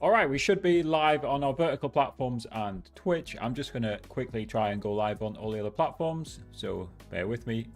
All right, we should be live on our vertical platforms and Twitch. I'm just going to quickly try and go live on all the other platforms, so bear with me.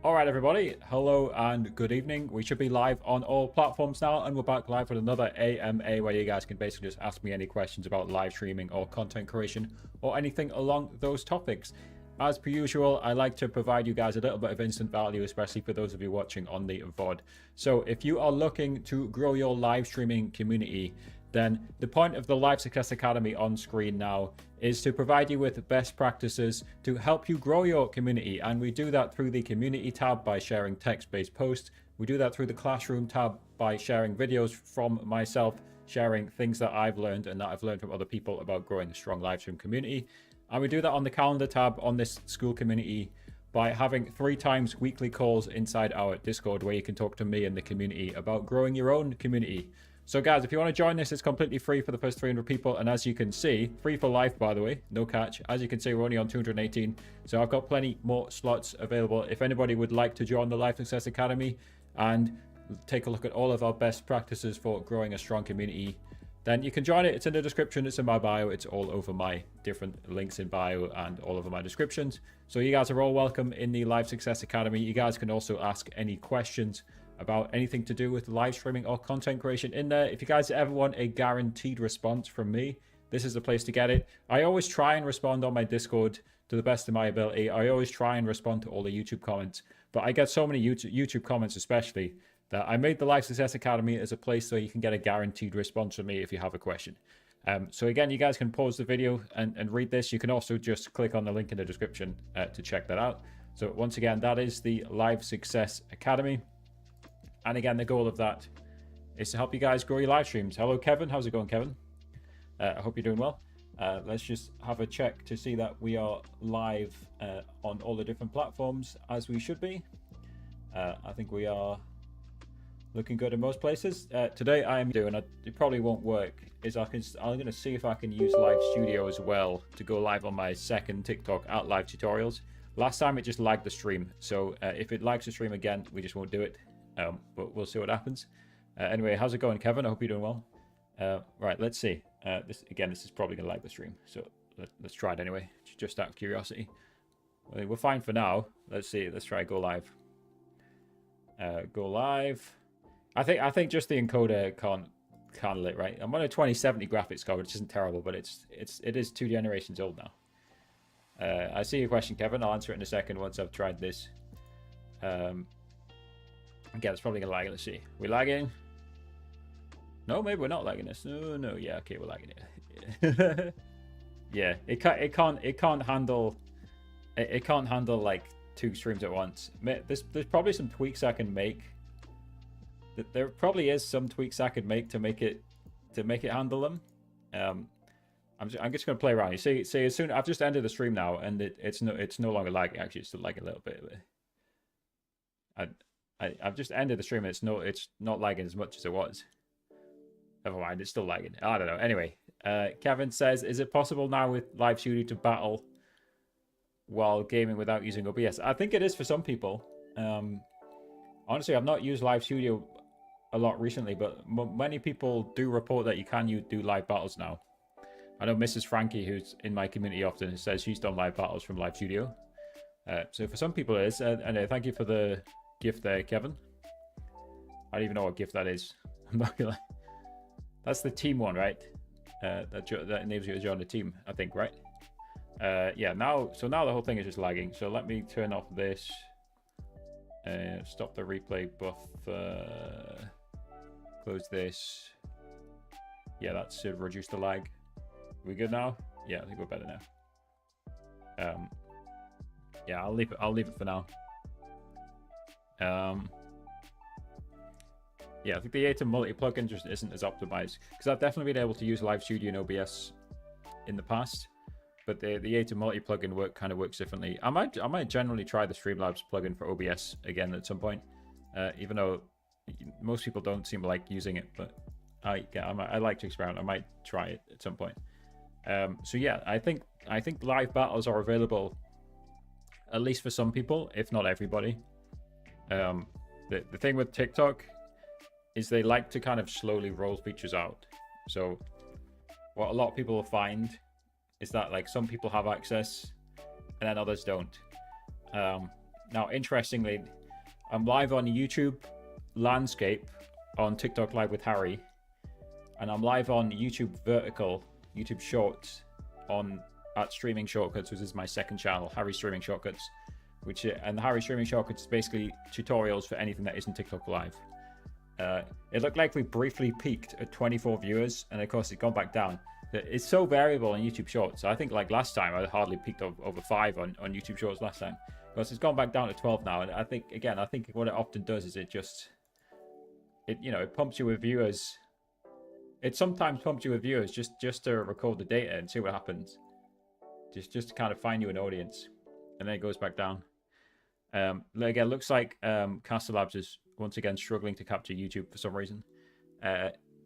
All right, everybody. Hello and good evening. We should be live on all platforms now, and we're back live with another AMA where you guys can basically just ask me any questions about live streaming or content creation or anything along those topics. As per usual, I like to provide you guys a little bit of instant value, especially for those of you watching on the VOD. So if you are looking to grow your live streaming community, then the point of the Live Success Academy on screen now is to provide you with best practices to help you grow your community. And we do that through the community tab by sharing text-based posts. We do that through the classroom tab by sharing videos from myself, sharing things that I've learned and that I've learned from other people about growing a strong live stream community. And we do that on the calendar tab on this school community by having 3 times weekly calls inside our Discord where you can talk to me and the community about growing your own community. So guys, if you want to join this, it's completely free for the first 300 people. And as you can see, free for life, by the way, no catch. As you can see, we're only on 218. So I've got plenty more slots available. If anybody would like to join the Live Success Academy and take a look at all of our best practices for growing a strong community, then you can join it. It's in the description. It's in my bio. It's all over my different links in bio and all over my descriptions. So you guys are all welcome in the Live Success Academy. You guys can also ask any questions about anything to do with live streaming or content creation in there. If you guys ever want a guaranteed response from me, this is the place to get it. I always try and respond on my Discord to the best of my ability. I always try and respond to all the YouTube comments, but I get so many YouTube comments especially that I made the Live Success Academy as a place so you can get a guaranteed response from me if you have a question. So again, you guys can pause the video and read this. You can also just click on the link in the description to check that out. So once again, that is the Live Success Academy. And again, the goal of that is to help you guys grow your live streams. Hello, Kevin. How's it going, Kevin? I hope you're doing well. Let's just have a check to see that we are live on all the different platforms as we should be. I think we are looking good in most places. Today I am doing, it probably won't work, is I'm going to see if I can use Live Studio as well to go live on my second TikTok at Live Tutorials. Last time it just lagged the stream. So if it lags the stream again, we just won't do it. But we'll see what happens. Anyway, how's it going, Kevin? I hope you're doing well. Right, let's see. This is probably going to lag the stream. So let's try it anyway, just out of curiosity. We're fine for now. Let's see. Let's try go live. Go live. I think just the encoder can't handle it, right? I'm on a 2070 graphics card, which isn't terrible, but it is 2 generations old now. I see your question, Kevin. I'll answer it in a second once I've tried this. Again, it's probably gonna lag. Let's see. We're lagging. No, maybe we're not lagging this. No. Yeah, okay, we're lagging it. Yeah, it can't handle like 2 streams at once. There's probably some tweaks I can make. There probably is some tweaks I could make to make it handle them. I'm just gonna play around. You see, as soon I've just ended the stream now, and it's no longer lagging. Actually, it's still lagging a little bit. I've just ended the stream, and it's not lagging as much as it was. Never mind, it's still lagging. I don't know. Anyway, Kevin says, is it possible now with Live Studio to battle while gaming without using OBS? I think it is for some people. Honestly, I've not used Live Studio a lot recently, but many people do report that you can do live battles now. I know Mrs. Frankie, who's in my community often, says she's done live battles from Live Studio. So for some people it is. And thank you for the gift there, Kevin. I don't even know what gift that is. I'm not gonna lie. That's the team one, right? That enables you to join the team, I think, right? Yeah, now the whole thing is just lagging. So let me turn off this. Stop the replay buffer. Close this. Yeah, that should reduce the lag. Are we good now? Yeah, I think we're better now. Yeah, I'll leave it for now. Yeah, I think the ATEM multi plugin just isn't as optimized, because I've definitely been able to use Live Studio and OBS in the past, but the ATEM multi plugin works differently. I might generally try the Streamlabs plugin for OBS again at some point, even though most people don't seem to like using it, but I like to experiment. I might try it at some point. So yeah, I think live battles are available at least for some people, if not everybody. The thing with TikTok is they like to kind of slowly roll features out. So what a lot of people will find is that like some people have access and then others don't. Now, interestingly, I'm live on YouTube Landscape on TikTok Live with Harry, and I'm live on YouTube Vertical, YouTube Shorts at Streaming Shortcuts, which is my second channel, Harry Streaming Shortcuts, and Harry Streaming Shortcuts is basically tutorials for anything that isn't TikTok Live. It looked like we briefly peaked at 24 viewers, and of course it's gone back down. It's so variable on YouTube Shorts. I think like last time I hardly peaked over 5 on YouTube Shorts last time. Of course it's gone back down to 12 now, and I think what it often does is it pumps you with viewers. It sometimes pumps you with viewers just to record the data and see what happens. Just to kind of find you an audience, and then it goes back down. Again, looks like Castle Labs is once again struggling to capture YouTube for some reason.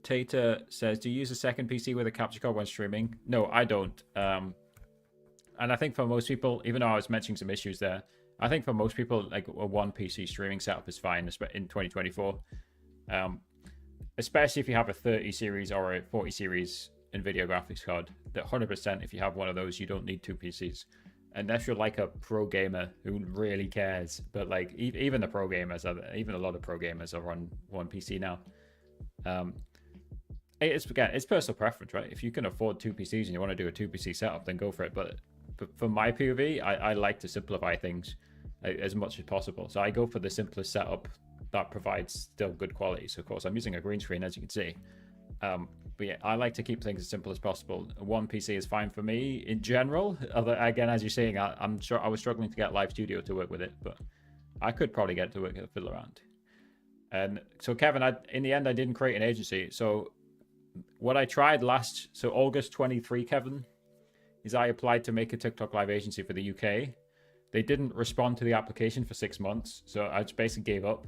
Tata says, do you use a second PC with a capture card when streaming? No, I don't. And I think for most people, even though I was mentioning some issues there, I think for most people, like a one PC streaming setup is fine in 2024. Especially if you have a 30 series or a 40 series NVIDIA graphics card. That 100%, if you have one of those, you don't need 2 PCs. Unless you're like a pro gamer who really cares. But like even the pro gamers, even a lot of pro gamers are on one PC now. It's personal preference, right? If you can afford 2 PCs and you want to do a 2 PC setup, then go for it. But for my POV, I like to simplify things as much as possible. So I go for the simplest setup that provides still good quality. So of course I'm using a green screen, as you can see. But yeah, I like to keep things as simple as possible. One PC is fine for me in general. Again, as you're saying, I'm sure I was struggling to get Live Studio to work with it, but I could probably get it to work at Fiddle Around. And so Kevin, in the end, I didn't create an agency. So what I tried so August 23, Kevin, is I applied to make a TikTok Live agency for the UK. They didn't respond to the application for 6 months, so I just basically gave up.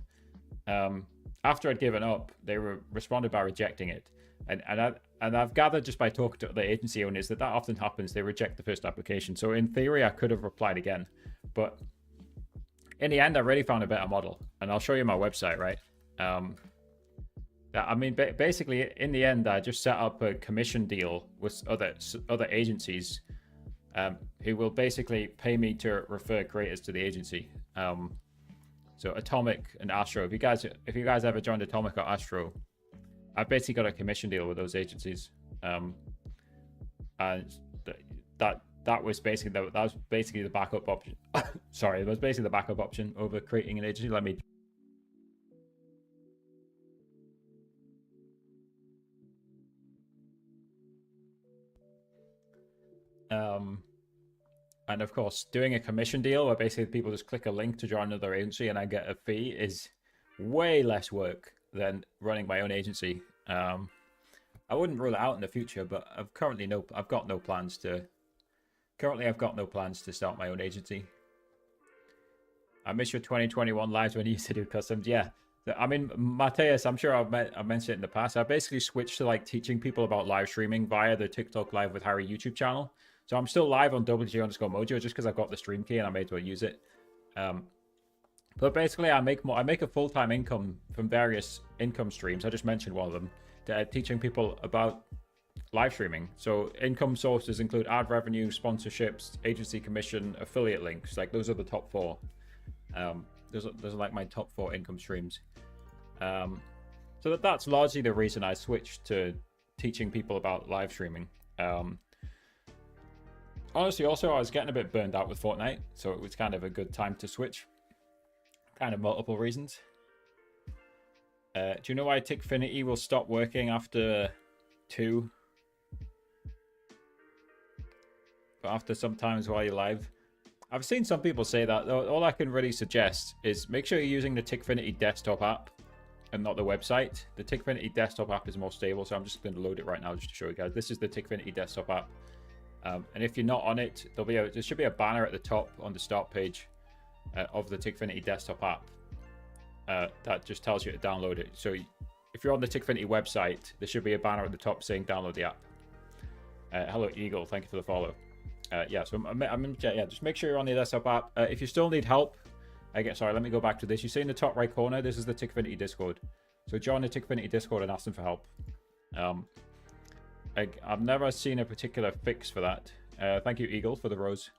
After I'd given up, they responded by rejecting it. And I've gathered just by talking to the agency owners that often happens. They reject the first application. So in theory, I could have applied again. But in the end, I really found a better model. And I'll show you my website, right? I mean, basically, in the end, I just set up a commission deal with other agencies who will basically pay me to refer creators to the agency. So Atomic and Astro. If you guys ever joined Atomic or Astro, I've basically got a commission deal with those agencies. And that was basically the backup option. Sorry, it was basically the backup option over creating an agency. Let me. And of course, doing a commission deal where basically people just click a link to join another agency and I get a fee is way less work than running my own agency. I wouldn't rule it out in the future, but I've got no plans to start my own agency. I miss your 2021 lives when you used to do customs. Yeah, I mean, Mateus, I'm sure I've mentioned it in the past. I basically switched to like teaching people about live streaming via the TikTok Live with Harry YouTube channel. So I'm still live on WG_Mojo just because I've got the stream key and I'm able to use it. But basically, I make a full-time income from various income streams. I just mentioned one of them, teaching people about live streaming. So income sources include ad revenue, sponsorships, agency commission, affiliate links. Like those are the top 4. Those are like my top 4 income streams. So that's largely the reason I switched to teaching people about live streaming. Honestly, also, I was getting a bit burned out with Fortnite, so it was kind of a good time to switch. Kind of multiple reasons. Do you know why Tickfinity will stop working after 2? But after sometimes while you're live? I've seen some people say that. All I can really suggest is make sure you're using the Tickfinity desktop app and not the website. The Tickfinity desktop app is more stable, so I'm just going to load it right now just to show you guys. This is the Tickfinity desktop app. And if you're not on it, there should be a banner at the top on the start page of the Tickfinity desktop app that just tells you to download it. So if you're on the Tickfinity website, there should be a banner at the top saying download the app. Hello Eagle, thank you for the follow. Just make sure you're on the desktop app. If you still need help, sorry, let me go back to this. You see in the top right corner, this is the Tickfinity Discord. So join the Tickfinity Discord and ask them for help. I've never seen a particular fix for that. Thank you, Eagle, for the rose.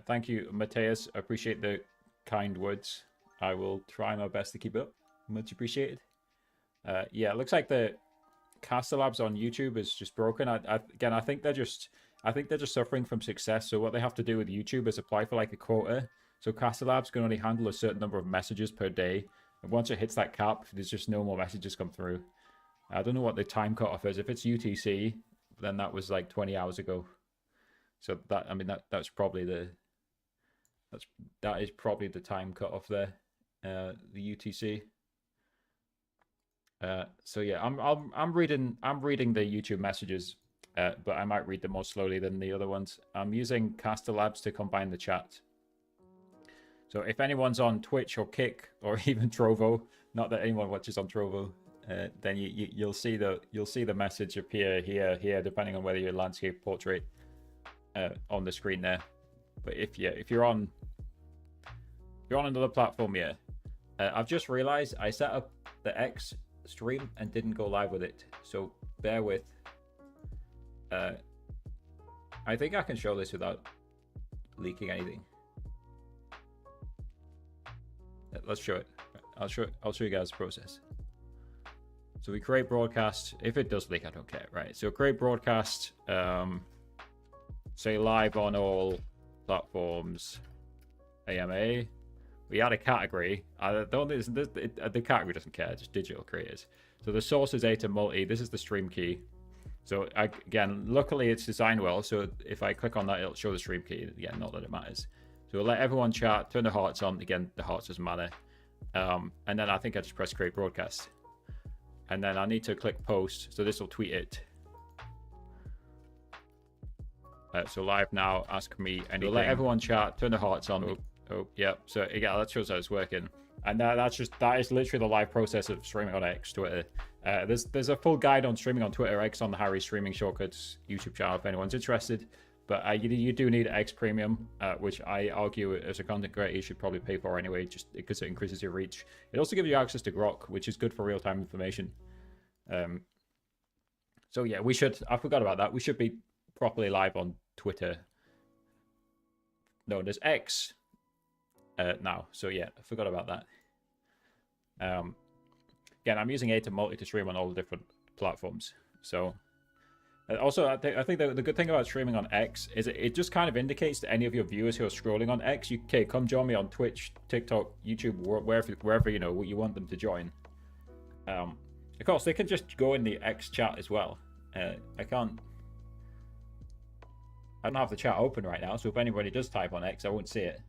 Thank you, Mateus. I appreciate the kind words. I will try my best to keep it up. Much appreciated. Yeah, it looks like the Caster Labs on YouTube is just broken. Again, I think they're just suffering from success. So what they have to do with YouTube is apply for like a quota. So Caster Labs can only handle a certain number of messages per day. And once it hits that cap, there's just no more messages come through. I don't know what the time cutoff is. If it's UTC, then that was like 20 hours ago. So that, I mean, that's probably that is probably the time cutoff there. The UTC. So yeah, I'm reading the YouTube messages, but I might read them more slowly than the other ones. I'm using Caster Labs to combine the chat. So if anyone's on Twitch or Kick or even Trovo, not that anyone watches on Trovo, then you'll see the message appear here, depending on whether you're landscape portrait on the screen there. But if you're on another platform, yeah. I've just realized I set up the X stream and didn't go live with it, so bear with. I think I can show this without leaking anything. Let's show it. I'll show you guys the process. So we create broadcast. If it does leak, I don't care, right? So create broadcast. Say live on all platforms. AMA. We add a category. I don't think the category doesn't care. Just digital creators. So the source is A to multi. This is the stream key. So again, luckily it's designed well. So if I click on that, it'll show the stream key. Again, not that it matters. So we'll let everyone chat. Turn the hearts on. Again, the hearts doesn't matter. And then I think I just press create broadcast. And then I need to click post. So this will tweet it. So live now. Ask me anything. We'll let everyone chat. Turn the hearts on. Oh, yeah. So yeah, that shows how it's working. And that is literally the live process of streaming on X, Twitter. There's a full guide on streaming on Twitter X on the Harry Streaming Shortcuts YouTube channel if anyone's interested. But you do need X Premium, which I argue as a content creator you should probably pay for anyway, just because it increases your reach. It also gives you access to Grok, which is good for real-time information. So yeah, I forgot about that. We should be properly live on Twitter. No, there's X now. So yeah, I forgot about that. Again, I'm using A to multi to stream on all the different platforms. So also, I think the good thing about streaming on X is it just kind of indicates to any of your viewers who are scrolling on X, okay, come join me on Twitch, TikTok, YouTube, wherever you know you want them to join. Of course, they can just go in the X chat as well. I don't have the chat open right now, so if anybody does type on X, I won't see it.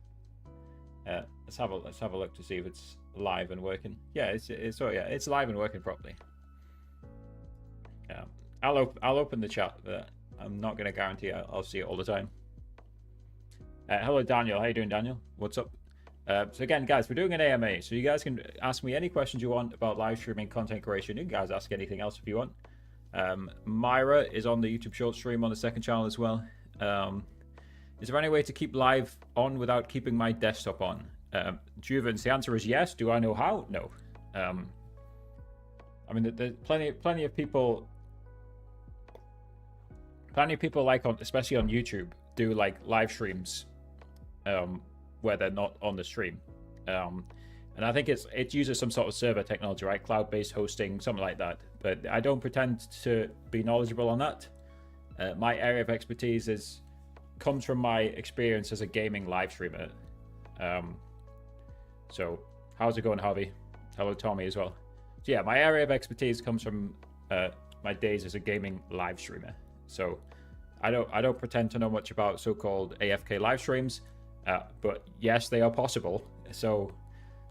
Let's have a look to see if it's live and working. Yeah, it's live and working properly. Yeah, I'll open the chat, but I'm not going to guarantee I'll see it all the time. Hello, Daniel. How you doing, Daniel? What's up? So again, guys, we're doing an AMA, so you guys can ask me any questions you want about live streaming, content creation. You guys ask anything else if you want. Myra is on the YouTube short stream on the second channel as well. Is there any way to keep live on without keeping my desktop on? Juvens, the answer is yes. Do I know how? No. I mean, there's plenty of people like especially on YouTube, do like live streams where they're not on the stream. And I think it uses some sort of server technology, right? Cloud-based hosting, something like that. But I don't pretend to be knowledgeable on that. My area of expertise comes from my experience as a gaming live streamer. So how's it going, Harvey? Hello, Tommy, as well. So yeah, my area of expertise comes from my days as a gaming live streamer. So I don't pretend to know much about so-called AFK live streams, but yes, they are possible. So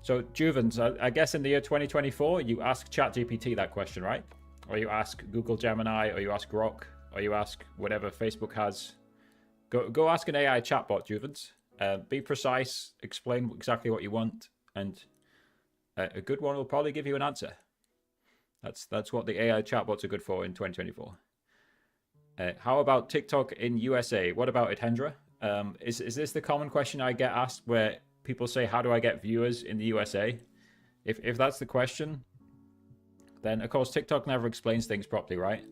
Juvens, I guess in the year 2024, you ask ChatGPT that question, right? Or you ask Google Gemini, or you ask Grok, or you ask whatever Facebook has. Go ask an AI chatbot, Juvens. Be precise, explain exactly what you want, and a good one will probably give you an answer. That's what the AI chatbots are good for in 2024. How about TikTok in USA? What about it, Hendra? Is this the common question I get asked where people say, how do I get viewers in the USA? If that's the question, then of course TikTok never explains things properly, right?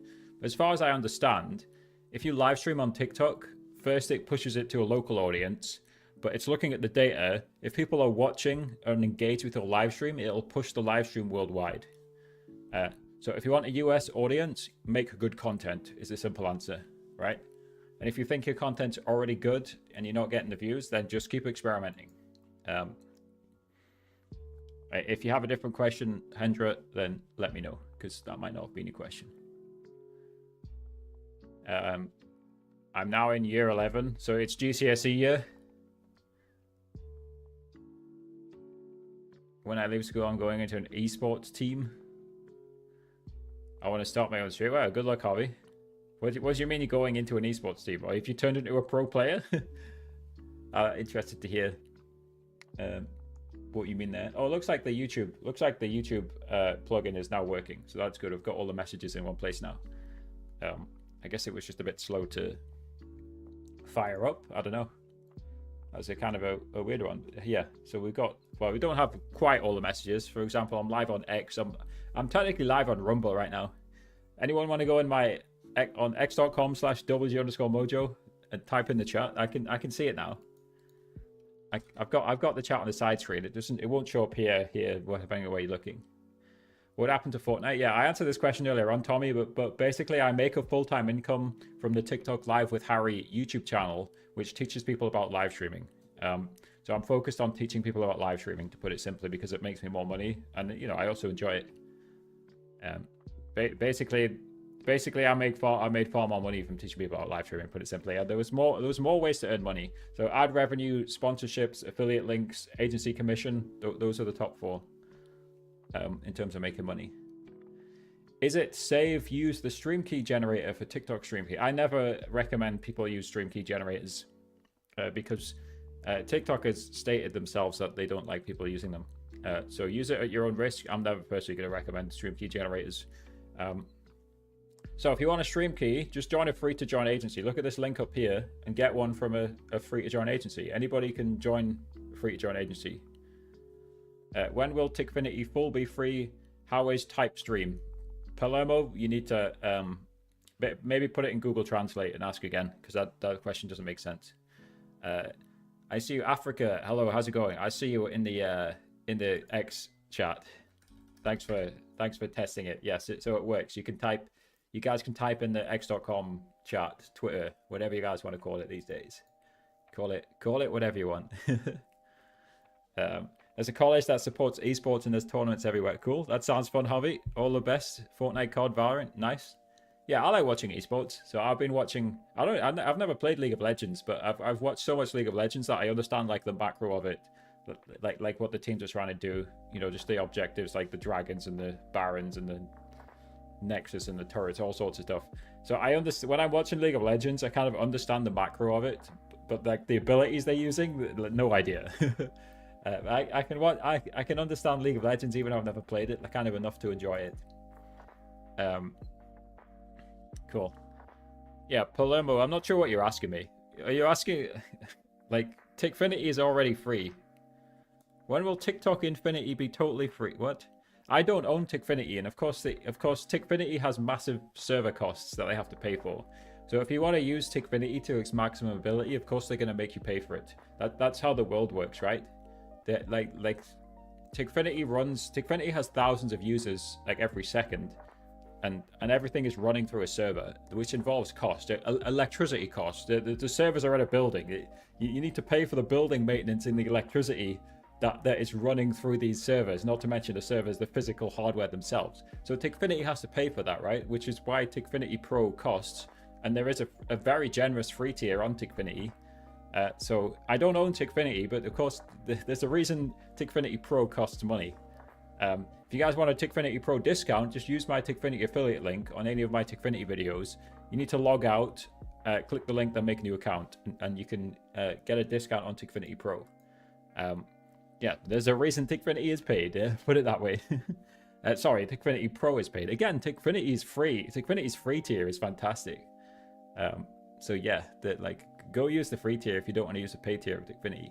As far as I understand, if you live stream on TikTok, first it pushes it to a local audience, but it's looking at the data. If people are watching and engaged with your live stream, it'll push the live stream worldwide. So if you want a US audience, make good content is the simple answer, right? And if you think your content's already good and you're not getting the views, then just keep experimenting. If you have a different question, Hendra, then let me know, because that might not have been your question. I'm now in year 11, so it's GCSE year. When I leave school, I'm going into an esports team. I want to start my own stream. Well, good luck, Harvey. What do you mean you're going into an esports team? Or if you turned into a pro player? Interested to hear what you mean there. Oh, looks like the YouTube plugin is now working, so that's good. I've got all the messages in one place now. I guess it was just a bit slow to fire up. I don't know. That's a kind of a weird one. Yeah, so we don't have quite all the messages. For example, I'm live on X. I'm technically live on Rumble right now. Anyone want to go in on x.com/wg_mojo and type in the chat? I can see it now. I've got the chat on the side screen. It won't show up here, depending on where you're looking. What happened to Fortnite? Yeah, I answered this question earlier on, Tommy, but basically I make a full-time income from the TikTok Live with Harry YouTube channel, which teaches people about live streaming. So I'm focused on teaching people about live streaming, to put it simply, because it makes me more money, and I also enjoy it. Basically, I made far more money from teaching people about live streaming, put it simply. There was more ways to earn money. So ad revenue, sponsorships, affiliate links, agency commission. Those are the top four in terms of making money. Is it safe use the stream key generator for TikTok stream key? I never recommend people use stream key generators because TikTok has stated themselves that they don't like people using them. So use it at your own risk. I'm never personally going to recommend stream key generators. So if you want a stream key, just join a free-to-join agency. Look at this link up here and get one from a free-to-join agency. Anybody can join a free-to-join agency. When will Tickfinity full be free? How is type stream? Palermo, you need to maybe put it in Google Translate and ask again, because that question doesn't make sense. I see you, Africa. Hello, how's it going? I see you in the X chat. Thanks for testing it. Yes, so it works. You guys can type in the x.com chat, Twitter, whatever you guys want to call it these days. Call it whatever you want. There's a college that supports esports and there's tournaments everywhere. Cool. That sounds fun, Harvey. All the best. Fortnite, COD, Valorant. Nice. Yeah, I like watching esports. So I've been watching. I've never played League of Legends, but I've watched so much League of Legends that I understand like the macro of it, like what the teams are trying to do. Just the objectives, like the dragons and the barons and the Nexus and the turrets, all sorts of stuff. So I understand when I'm watching League of Legends, I kind of understand the macro of it, but like the abilities they're using, no idea. I can understand League of Legends even though I've never played it, kind of enough to enjoy it. Cool. Yeah, Palermo, I'm not sure what you're asking me. Are you asking, like, Tickfinity is already free. When will TikTok Infinity be totally free? What? I don't own Tickfinity, and of course Tickfinity has massive server costs that they have to pay for. So if you want to use Tickfinity to its maximum ability, of course they're going to make you pay for it. That's how the world works, right? Like Tickfinity has thousands of users like every second, and everything is running through a server, which involves cost, electricity cost. The servers are in a building. You need to pay for the building maintenance and the electricity that is running through these servers, not to mention the servers, the physical hardware themselves. So Tickfinity has to pay for that, right? Which is why Tickfinity Pro costs, and there is a very generous free tier on Tickfinity. So I don't own Tickfinity, but of course there's a reason Tickfinity Pro costs money. If you guys want a Tickfinity Pro discount, just use my Tickfinity affiliate link on any of my Tickfinity videos. You need to log out, click the link, then make a new account, and you can get a discount on Tickfinity Pro. Yeah, there's a reason Tickfinity is paid, put it that way. Sorry, Tickfinity Pro is paid. Again, Tickfinity is free. Tickfinity's free tier is fantastic. So yeah, go use the free tier if you don't want to use the paid tier of Tickfinity.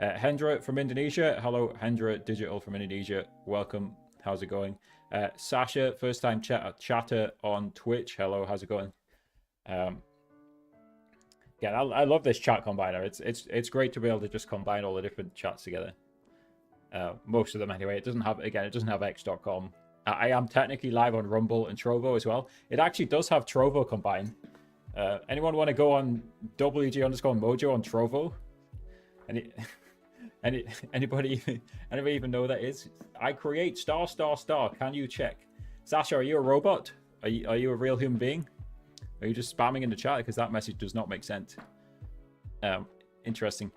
Hendra from Indonesia. Hello, Hendra Digital from Indonesia. Welcome. How's it going? Sasha, first time chatter on Twitch. Hello, how's it going? Yeah, I love this chat combiner. It's great to be able to just combine all the different chats together. Most of them anyway. It doesn't have x.com. I am technically live on Rumble and Trovo as well. It actually does have Trovo combined. Anyone want to go on WG_Mojo on Trovo? Anybody even know what that is? I create .. Can you check? Sasha, are you a robot? Are you a real human being? Are you just spamming in the chat? Because that message does not make sense. Interesting.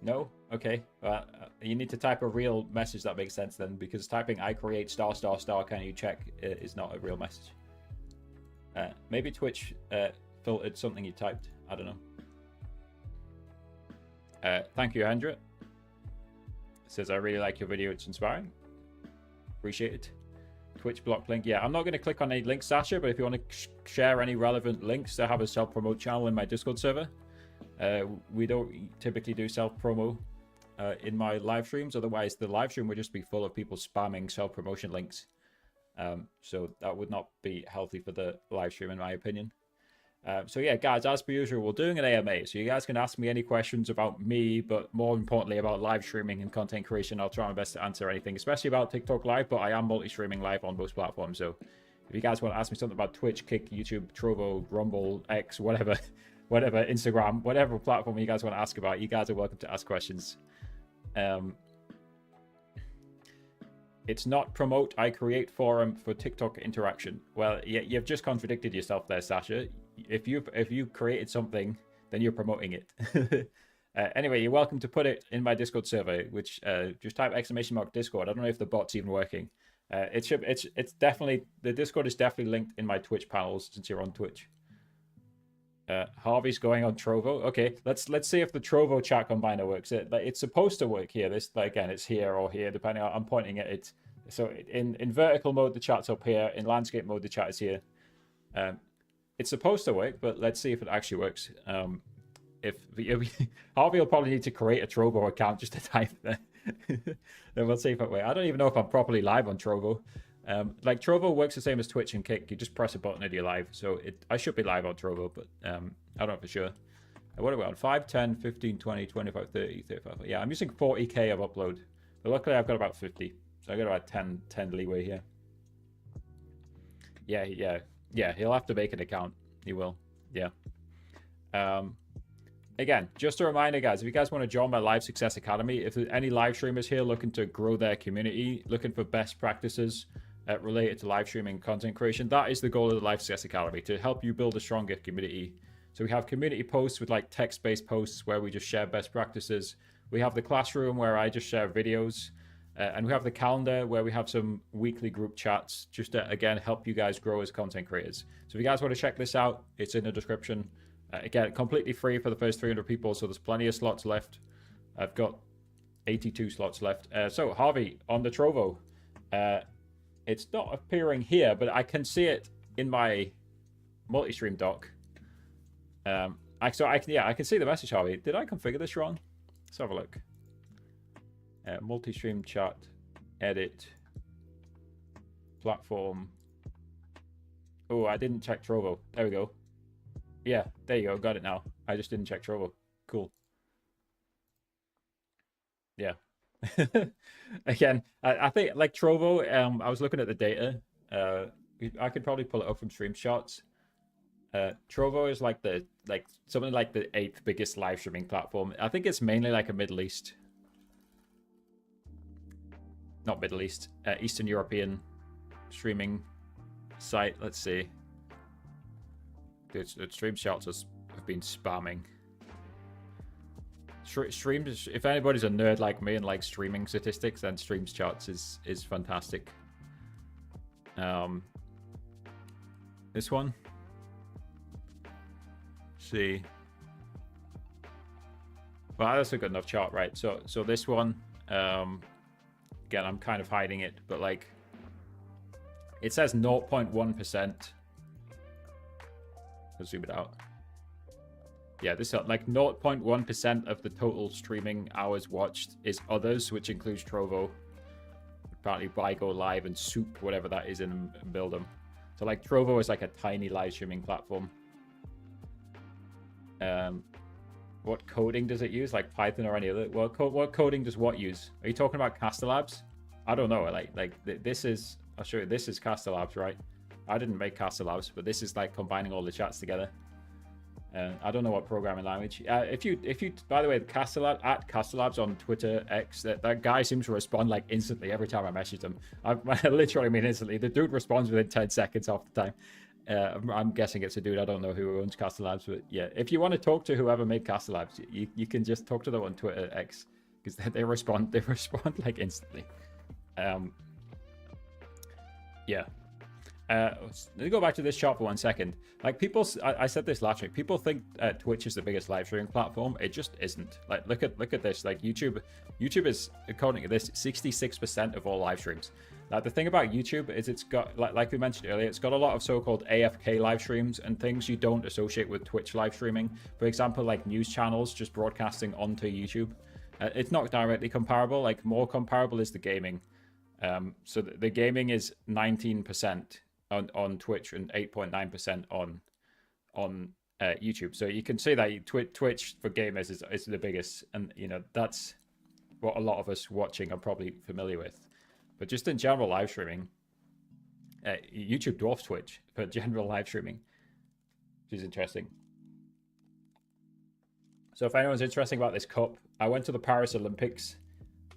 No? Okay. You need to type a real message that makes sense then, because typing I create .. Can you check is not a real message. Maybe Twitch filtered something you typed. I don't know. Thank you, Andrea. Says, I really like your video. It's inspiring. Appreciate it. Twitch block link. Yeah, I'm not going to click on any links, Sasha, but if you want to share any relevant links to have a self-promote channel in my Discord server, we don't typically do self-promo in my live streams. Otherwise, the live stream would just be full of people spamming self-promotion links. So that would not be healthy for the live stream, in my opinion. So yeah, guys, as per usual, we're doing an AMA. So you guys can ask me any questions about me, but more importantly about live streaming and content creation. I'll try my best to answer anything, especially about TikTok Live, but I am multi-streaming live on most platforms. So if you guys want to ask me something about Twitch, Kick, YouTube, Trovo, Rumble, X, whatever, Instagram, whatever platform you guys want to ask about, you guys are welcome to ask questions. It's not promote, I create forum for TikTok interaction. Well, you've just contradicted yourself there, Sasha. If you created something, then you're promoting it. Anyway, you're welcome to put it in my Discord server, which just type !Discord. I don't know if the bot's even working. It's definitely, the Discord is definitely linked in my Twitch panels since you're on Twitch. Harvey's going on Trovo. Okay, let's see if the Trovo chat combiner works. It's supposed to work here. This, again, it's here or here, depending on I'm pointing at it. So in vertical mode, the chat's up here. In landscape mode, the chat is here. It's supposed to work, but let's see if it actually works. Harvey will probably need to create a Trovo account just to type there. Then we'll see if it works. I don't even know if I'm properly live on Trovo. Like Trovo works the same as Twitch and Kick. You just press a button and you're live. So I should be live on Trovo, but I don't know for sure. What are we on? 5, 10, 15, 20, 25, 30, 35. Yeah, I'm using 40k of upload. But luckily I've got about 50. So I got about 10 leeway here. Yeah, he'll have to make an account. He will. Yeah. Again, just a reminder, guys, if you guys want to join my Live Success Academy, if there's any live streamers here looking to grow their community, looking for best practices related to live streaming content creation, that is the goal of the Live Success Academy, to help you build a stronger community. So we have community posts with like text-based posts where we just share best practices. We have the classroom where I just share videos. And we have the calendar where we have some weekly group chats just to, again, help you guys grow as content creators. So if you guys want to check this out, it's in the description. Again, completely free for the first 300 people, so there's plenty of slots left. I've got 82 slots left. So Harvey, on the Trovo, it's not appearing here, but I can see it in my multi-stream dock. I can see the message, Harvey. Did I configure this wrong? Let's have a look. Multi-stream chat, edit, platform. Oh, I didn't check Trovo. There we go. Yeah, there you go. Got it now. I just didn't check Trovo. Cool. Yeah. Again, I think like Trovo, I was looking at the data. I could probably pull it up from Stream Shots. Trovo is like something like the 8th biggest live streaming platform. I think it's mainly like a Middle East. Not Middle East, Eastern European streaming site. Let's see. The Stream Shots have been spamming. Streams, if anybody's a nerd like me and likes streaming statistics, then Stream Charts is fantastic. This one. Let's see. Well, that's a good enough chart, right? So this one. Again, I'm kind of hiding it, but like it says 0.1%. Let's zoom it out. Yeah, this is like 0.1% of the total streaming hours watched is others, which includes Trovo, apparently BuyGo Live, and Soup, whatever that is in Build'em. So like Trovo is like a tiny live streaming platform. What coding does it use? Like Python or any other? What coding does what use? Are you talking about Castlabs? I don't know. This is, I'll show you. This is Castlabs, right? I didn't make Castlabs, but this is like combining all the chats together. I don't know what programming language. If you, by the way, Castlabs on Twitter X, that guy seems to respond like instantly every time I message him. I literally mean instantly. The dude responds within 10 seconds half the time. I'm guessing it's a dude. I don't know who owns Castlabs, but yeah, if you want to talk to whoever made Castlabs, you can just talk to them on Twitter X, because they respond like instantly. Yeah. Let me go back to this chart for 1 second. Like people, I said this last week. People think Twitch is the biggest live streaming platform. It just isn't. Like look at this. Like YouTube is, according to this, 66% of all live streams. Now the thing about YouTube is it's got, like we mentioned earlier, it's got a lot of so-called AFK live streams and things you don't associate with Twitch live streaming. For example, like news channels just broadcasting onto YouTube. It's not directly comparable. Like more comparable is the gaming. So the gaming is 19%. On Twitch and 8.9% on YouTube. So you can see that Twitch for gamers is the biggest, and you know that's what a lot of us watching are probably familiar with. But just in general live streaming, YouTube dwarfs Twitch for general live streaming, which is interesting. So if anyone's interested about this cup, I went to the Paris Olympics,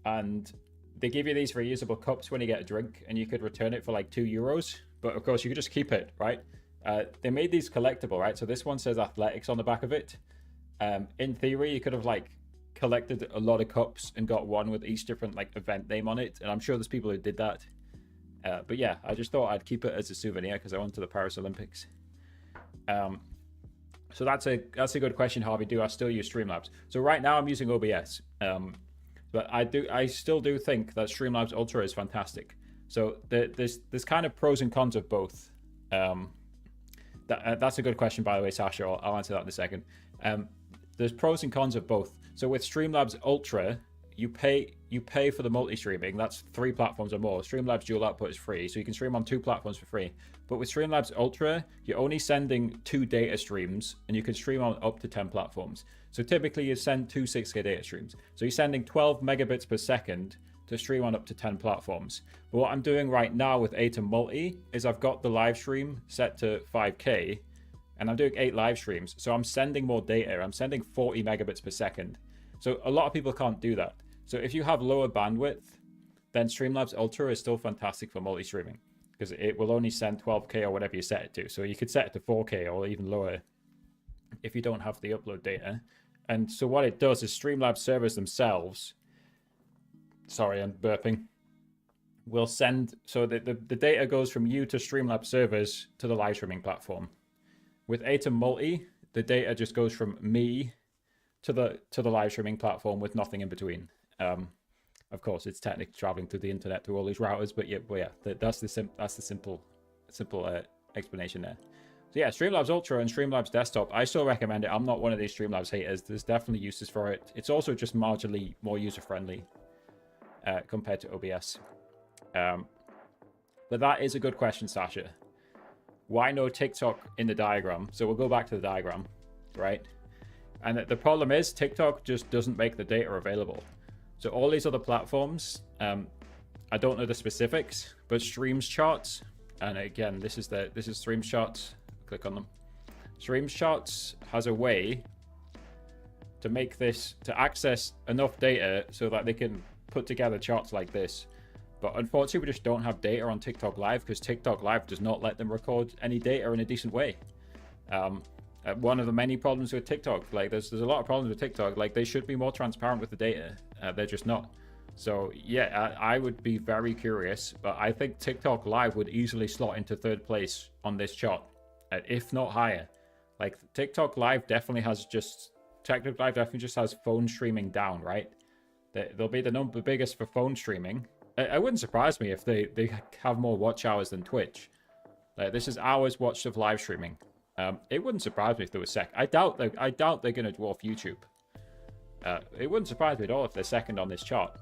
and they give you these reusable cups when you get a drink, and you could return it for like €2. But of course, you could just keep it, right? They made these collectible, right? So this one says athletics on the back of it. In theory, you could have like collected a lot of cups and got one with each different like event name on it. And I'm sure there's people who did that. But yeah, I just thought I'd keep it as a souvenir because I went to the Paris Olympics. So that's a good question, Harvey. Do I still use Streamlabs? So right now I'm using OBS. But I still do think that Streamlabs Ultra is fantastic. So there's kind of pros and cons of both. That's a good question, by the way, Sasha. I'll answer that in a second. There's pros and cons of both. So with Streamlabs Ultra, you pay for the multi-streaming. That's 3 platforms or more. Streamlabs Dual Output is free, so you can stream on 2 platforms for free. But with Streamlabs Ultra, you're only sending 2 data streams, and you can stream on up to 10 platforms. So typically you send 2 6K data streams. So you're sending 12 megabits per second to stream on up to 10 platforms. But what I'm doing right now with Atom Multi is I've got the live stream set to 5K, and I'm doing 8 live streams. So I'm sending more data. I'm sending 40 megabits per second. So a lot of people can't do that. So if you have lower bandwidth, then Streamlabs Ultra is still fantastic for multi-streaming because it will only send 12K or whatever you set it to. So you could set it to 4K or even lower if you don't have the upload data. And so what it does is Streamlabs servers themselves, sorry, I'm burping, will send, so the data goes from you to Streamlabs servers to the live streaming platform. With Atom Multi, the data just goes from me to the live streaming platform with nothing in between. Of course, it's technically traveling through the internet through all these routers, but yeah, that's the simple explanation there. So yeah, Streamlabs Ultra and Streamlabs Desktop, I still recommend it. I'm not one of these Streamlabs haters. There's definitely uses for it. It's also just marginally more user-friendly compared to OBS. But that is a good question, Sasha. Why no TikTok in the diagram? So we'll go back to the diagram, right? And the problem is TikTok just doesn't make the data available. So all these other platforms, I don't know the specifics, but Streams Charts, and again, this is Streams Charts. Click on them. Streams Charts has a way to make this, to access enough data so that they can put together charts like this. But unfortunately, we just don't have data on TikTok Live because TikTok Live does not let them record any data in a decent way. One of the many problems with TikTok, like there's a lot of problems with TikTok, like they should be more transparent with the data. They're just not. So yeah, I would be very curious, but I think TikTok Live would easily slot into 3rd place on this chart, if not higher. Like TikTok Live definitely just has phone streaming down, right? They'll be the biggest for phone streaming. It wouldn't surprise me if they have more watch hours than Twitch. Like this is hours watched of live streaming. It wouldn't surprise me if they were second. I doubt they're going to dwarf YouTube. It wouldn't surprise me at all if they're second on this chart.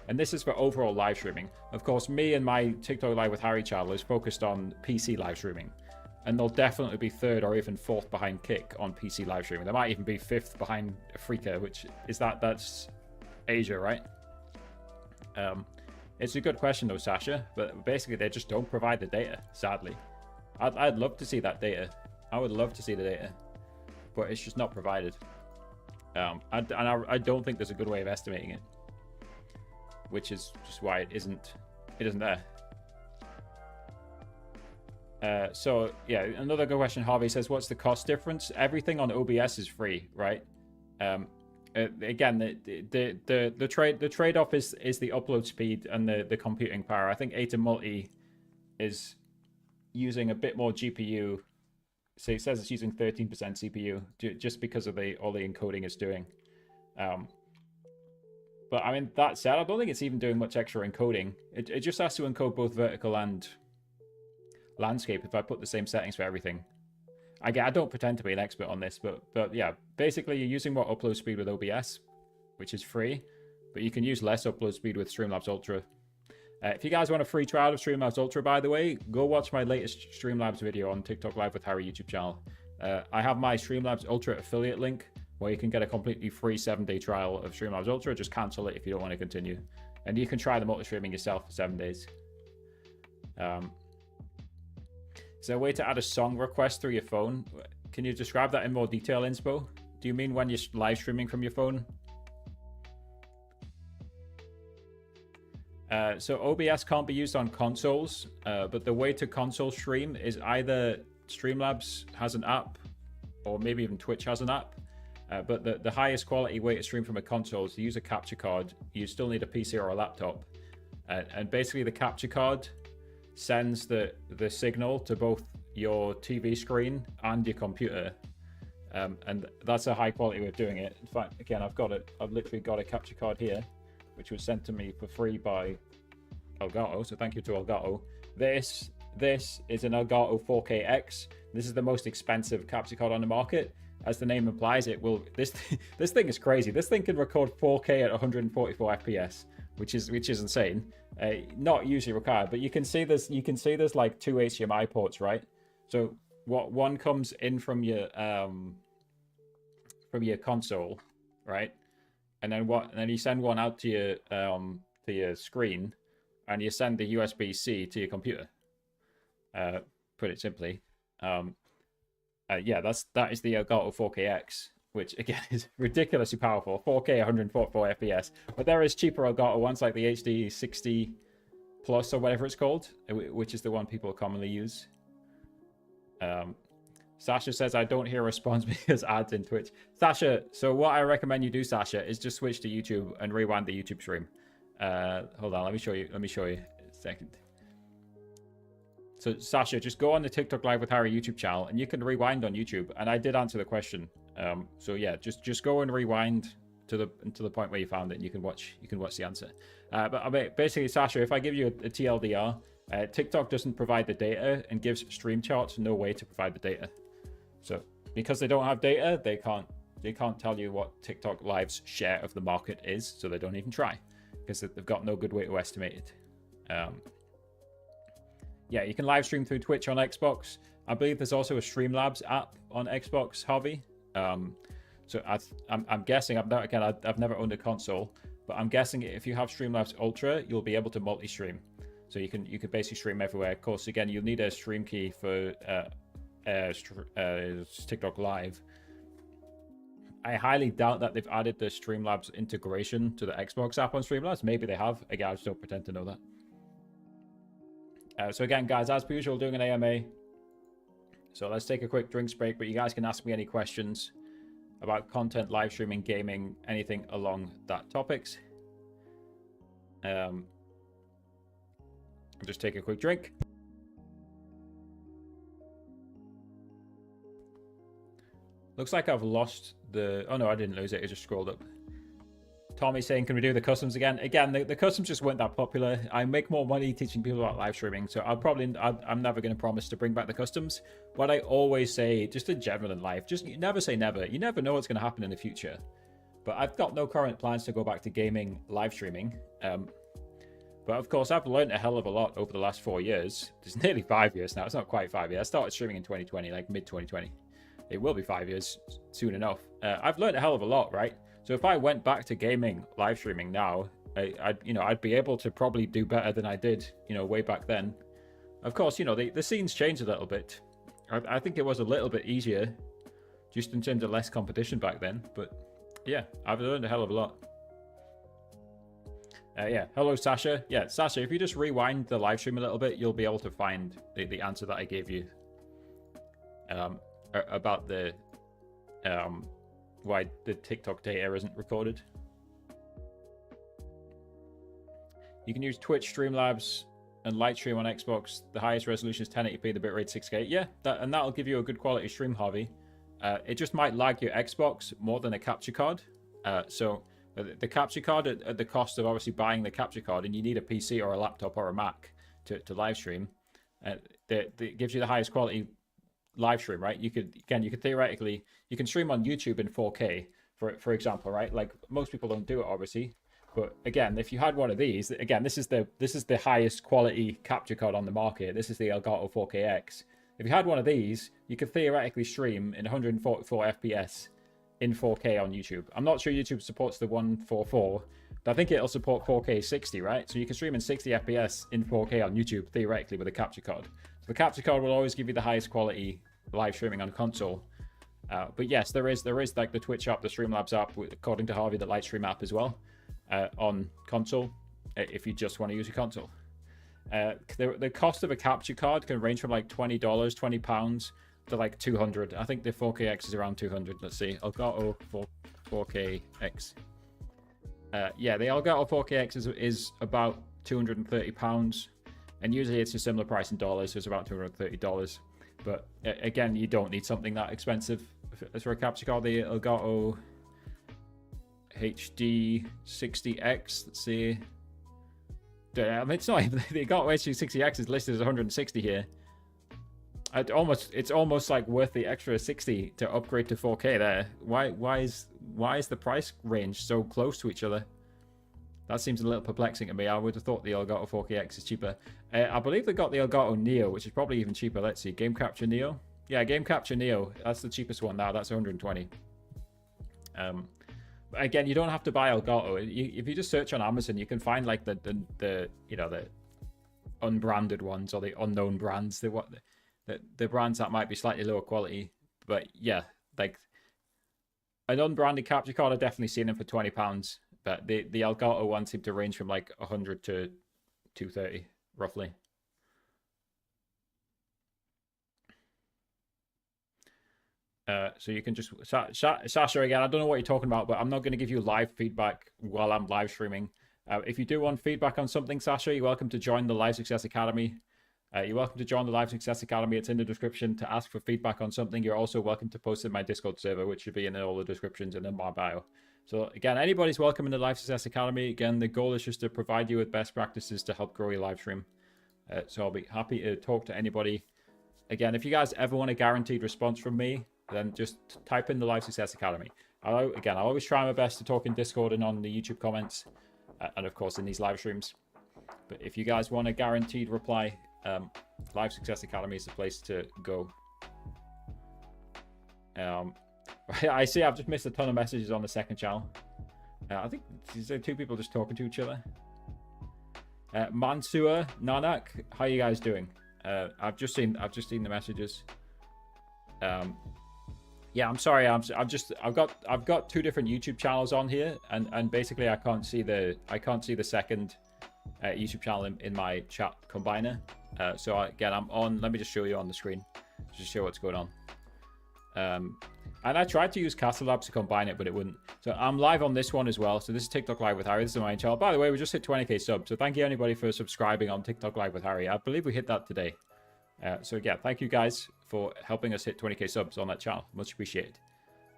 And this is for overall live streaming. Of course, me and my TikTok Live with Harry channel is focused on PC live streaming. And they'll definitely be third or even fourth behind Kick on PC live streaming. They might even be fifth behind Afrika, which is that's Asia, right? It's a good question though, Sasha, but basically they just don't provide the data, sadly. I'd love to see that data. I would love to see the data, but it's just not provided. I don't think there's a good way of estimating it, which is just why it isn't there. So yeah, another good question. Harvey says, what's the cost difference? Everything on OBS is free, right? Again, the trade-off is the upload speed and the computing power. I think Atom Multi is using a bit more GPU. So it says it's using 13% CPU just because of all the encoding it's doing. But I mean, that said, I don't think it's even doing much extra encoding. It just has to encode both vertical and landscape if I put the same settings for everything. I don't pretend to be an expert on this, but yeah, basically you're using more upload speed with OBS, which is free, but you can use less upload speed with Streamlabs Ultra. If you guys want a free trial of Streamlabs Ultra, by the way, go watch my latest Streamlabs video on TikTok Live with Harry YouTube channel. I have my Streamlabs Ultra affiliate link where you can get a completely free 7-day trial of Streamlabs Ultra. Just cancel it if you don't want to continue. And you can try the multi-streaming yourself for 7 days. Is there a way to add a song request through your phone? Can you describe that in more detail, Inspo? Do you mean when you're live streaming from your phone? So OBS can't be used on consoles, but the way to console stream is either Streamlabs has an app, or maybe even Twitch has an app. But the highest quality way to stream from a console is to use a capture card. You still need a PC or a laptop. And basically the capture card sends the signal to both your TV screen and your computer. And that's a high quality way of doing it. In fact, again, I've literally got a capture card here, which was sent to me for free by Elgato. So thank you to Elgato. This is an Elgato 4K-X. This is the most expensive capture card on the market. As the name implies, this thing is crazy. This thing can record 4K at 144 FPS, which is insane. Not usually required, but you can see there's like 2 HDMI ports, right? So one comes in from your console, right? And then you send one out to your screen, and you send the USB-C to your computer. Put it simply. Yeah, that is the Elgato 4K-X, which again is ridiculously powerful. 4K 144 FPS. But there is cheaper Elgato ones like the HD 60 Plus or whatever it's called, which is the one people commonly use. Sasha says, I don't hear a response because ads in Twitch. Sasha, so what I recommend you do, Sasha, is just switch to YouTube and rewind the YouTube stream. Hold on, let me show you a second. So Sasha, just go on the TikTok Live with Harry YouTube channel and you can rewind on YouTube. And I did answer the question. So yeah, just go and rewind to the point where you found it and you can watch the answer. But I mean, basically, Sasha, if I give you a TLDR, TikTok doesn't provide the data and gives StreamCharts no way to provide the data. So because they don't have data, they can't tell you what TikTok Live's share of the market is, so they don't even try because they've got no good way to estimate it. Yeah, you can live stream through Twitch on Xbox. I believe there's also a Streamlabs app on Xbox, Harvey. So I'm guessing, I've never owned a console, but I'm guessing if you have Streamlabs Ultra, you'll be able to multi-stream. So you can basically stream everywhere. Of course, again, you'll need a stream key for TikTok Live. I highly doubt that they've added the Streamlabs integration to the Xbox app on Streamlabs. Maybe they have. Again, I just don't pretend to know that. So again, guys, as per usual, doing an AMA. So let's take a quick drinks break, but you guys can ask me any questions about content, live streaming, gaming, anything along that topics. I'll just take a quick drink. Looks like I've lost the... Oh no, I didn't lose it. It just scrolled up. Tommy saying, can we do the customs again? Again, the customs just weren't that popular. I make more money teaching people about live streaming, so I'm never going to promise to bring back the customs. What I always say, just in general in life, just you never say never. You never know what's going to happen in the future. But I've got no current plans to go back to gaming live streaming. But of course, I've learned a hell of a lot over the last 4 years. It's nearly 5 years now. It's not quite 5 years. I started streaming in 2020, like mid-2020. It will be 5 years soon enough. I've learned a hell of a lot, right? So if I went back to gaming live streaming now, I'd be able to probably do better than I did, way back then. Of course, the scene's changed a little bit. I think it was a little bit easier, just in terms of less competition back then. But yeah, I've learned a hell of a lot. Yeah, hello Sasha. Yeah, Sasha, if you just rewind the live stream a little bit, you'll be able to find the answer that I gave you about the why the TikTok data isn't recorded. You can use Twitch, Streamlabs, and Lightstream on Xbox. The highest resolution is 1080p, the bitrate 6K. Yeah, that'll give you a good quality stream, Harvey. It just might lag your Xbox more than a capture card. So the capture card at the cost of obviously buying the capture card, and you need a PC or a laptop or a Mac to live stream. That gives you the highest quality live stream, right? You could theoretically, you can stream on YouTube in 4K, for example, right? Like most people don't do it, obviously. But again, if you had one of these, again, this is the highest quality capture card on the market. This is the Elgato 4KX. If you had one of these, you could theoretically stream in 144 FPS in 4K on YouTube. I'm not sure YouTube supports the 144, but I think it'll support 4K 60, right? So you can stream in 60 FPS in 4K on YouTube, theoretically, with a capture card. So the capture card will always give you the highest quality live streaming on console. But yes, there is like the Twitch app, the Streamlabs app, according to Harvey, the Lightstream app as well, on console, if you just want to use a console. The cost of a capture card can range from like $20, £20 to like 200. I think the 4KX is around 200. Let's see, Elgato 4KX. Yeah, the Elgato 4KX is about £230, and usually it's a similar price in dollars, so it's about $230. But again, you don't need something that expensive as for a capture card. The Elgato HD 60X, let's see. I mean, it's not even, the Elgato HD 60X is listed as 160 here. It's almost like worth the extra 60 to upgrade to 4K there. Why is the price range so close to each other? That seems a little perplexing to me. I would have thought the Elgato 4KX is cheaper. I believe they got the Elgato Neo, which is probably even cheaper. Let's see, Game Capture Neo. Yeah, Game Capture Neo. That's the cheapest one now. That's 120. Again, you don't have to buy Elgato. If you just search on Amazon, you can find like the unbranded ones or the unknown brands. The brands that might be slightly lower quality. But yeah, like an unbranded capture card, I've definitely seen them for £20. But the Elgato ones seem to range from like 100 to 230, roughly. So you can just... Sasha, again, I don't know what you're talking about, but I'm not going to give you live feedback while I'm live streaming. If you do want feedback on something, Sasha, you're welcome to join the Live Success Academy. You're welcome to join the Live Success Academy. It's in the description to ask for feedback on something. You're also welcome to post in my Discord server, which should be in all the descriptions and in my bio. So again, anybody's welcome in the Live Success Academy. Again, the goal is just to provide you with best practices to help grow your live stream. So I'll be happy to talk to anybody. Again, if you guys ever want a guaranteed response from me, then just type in the Live Success Academy. I always try my best to talk in Discord and on the YouTube comments, and of course in these live streams. But if you guys want a guaranteed reply, Live Success Academy is the place to go. I see I've just missed a ton of messages on the second channel. I think there two people just talking to each other. Mansoor, Nanak, how you guys doing? I've just seen the messages. Yeah, I'm sorry. I've got two different YouTube channels on here, and basically I can't see the second YouTube channel in my chat combiner. So again, I'm on. Let me just show you on the screen, just show what's going on. And I tried to use Castle Labs to combine it, but it wouldn't. So I'm live on this one as well. So this is TikTok Live with Harry. This is my channel. By the way, we just hit 20k subs. So thank you anybody for subscribing on TikTok Live with Harry. I believe we hit that today. So yeah, thank you guys for helping us hit 20k subs on that channel. Much appreciated.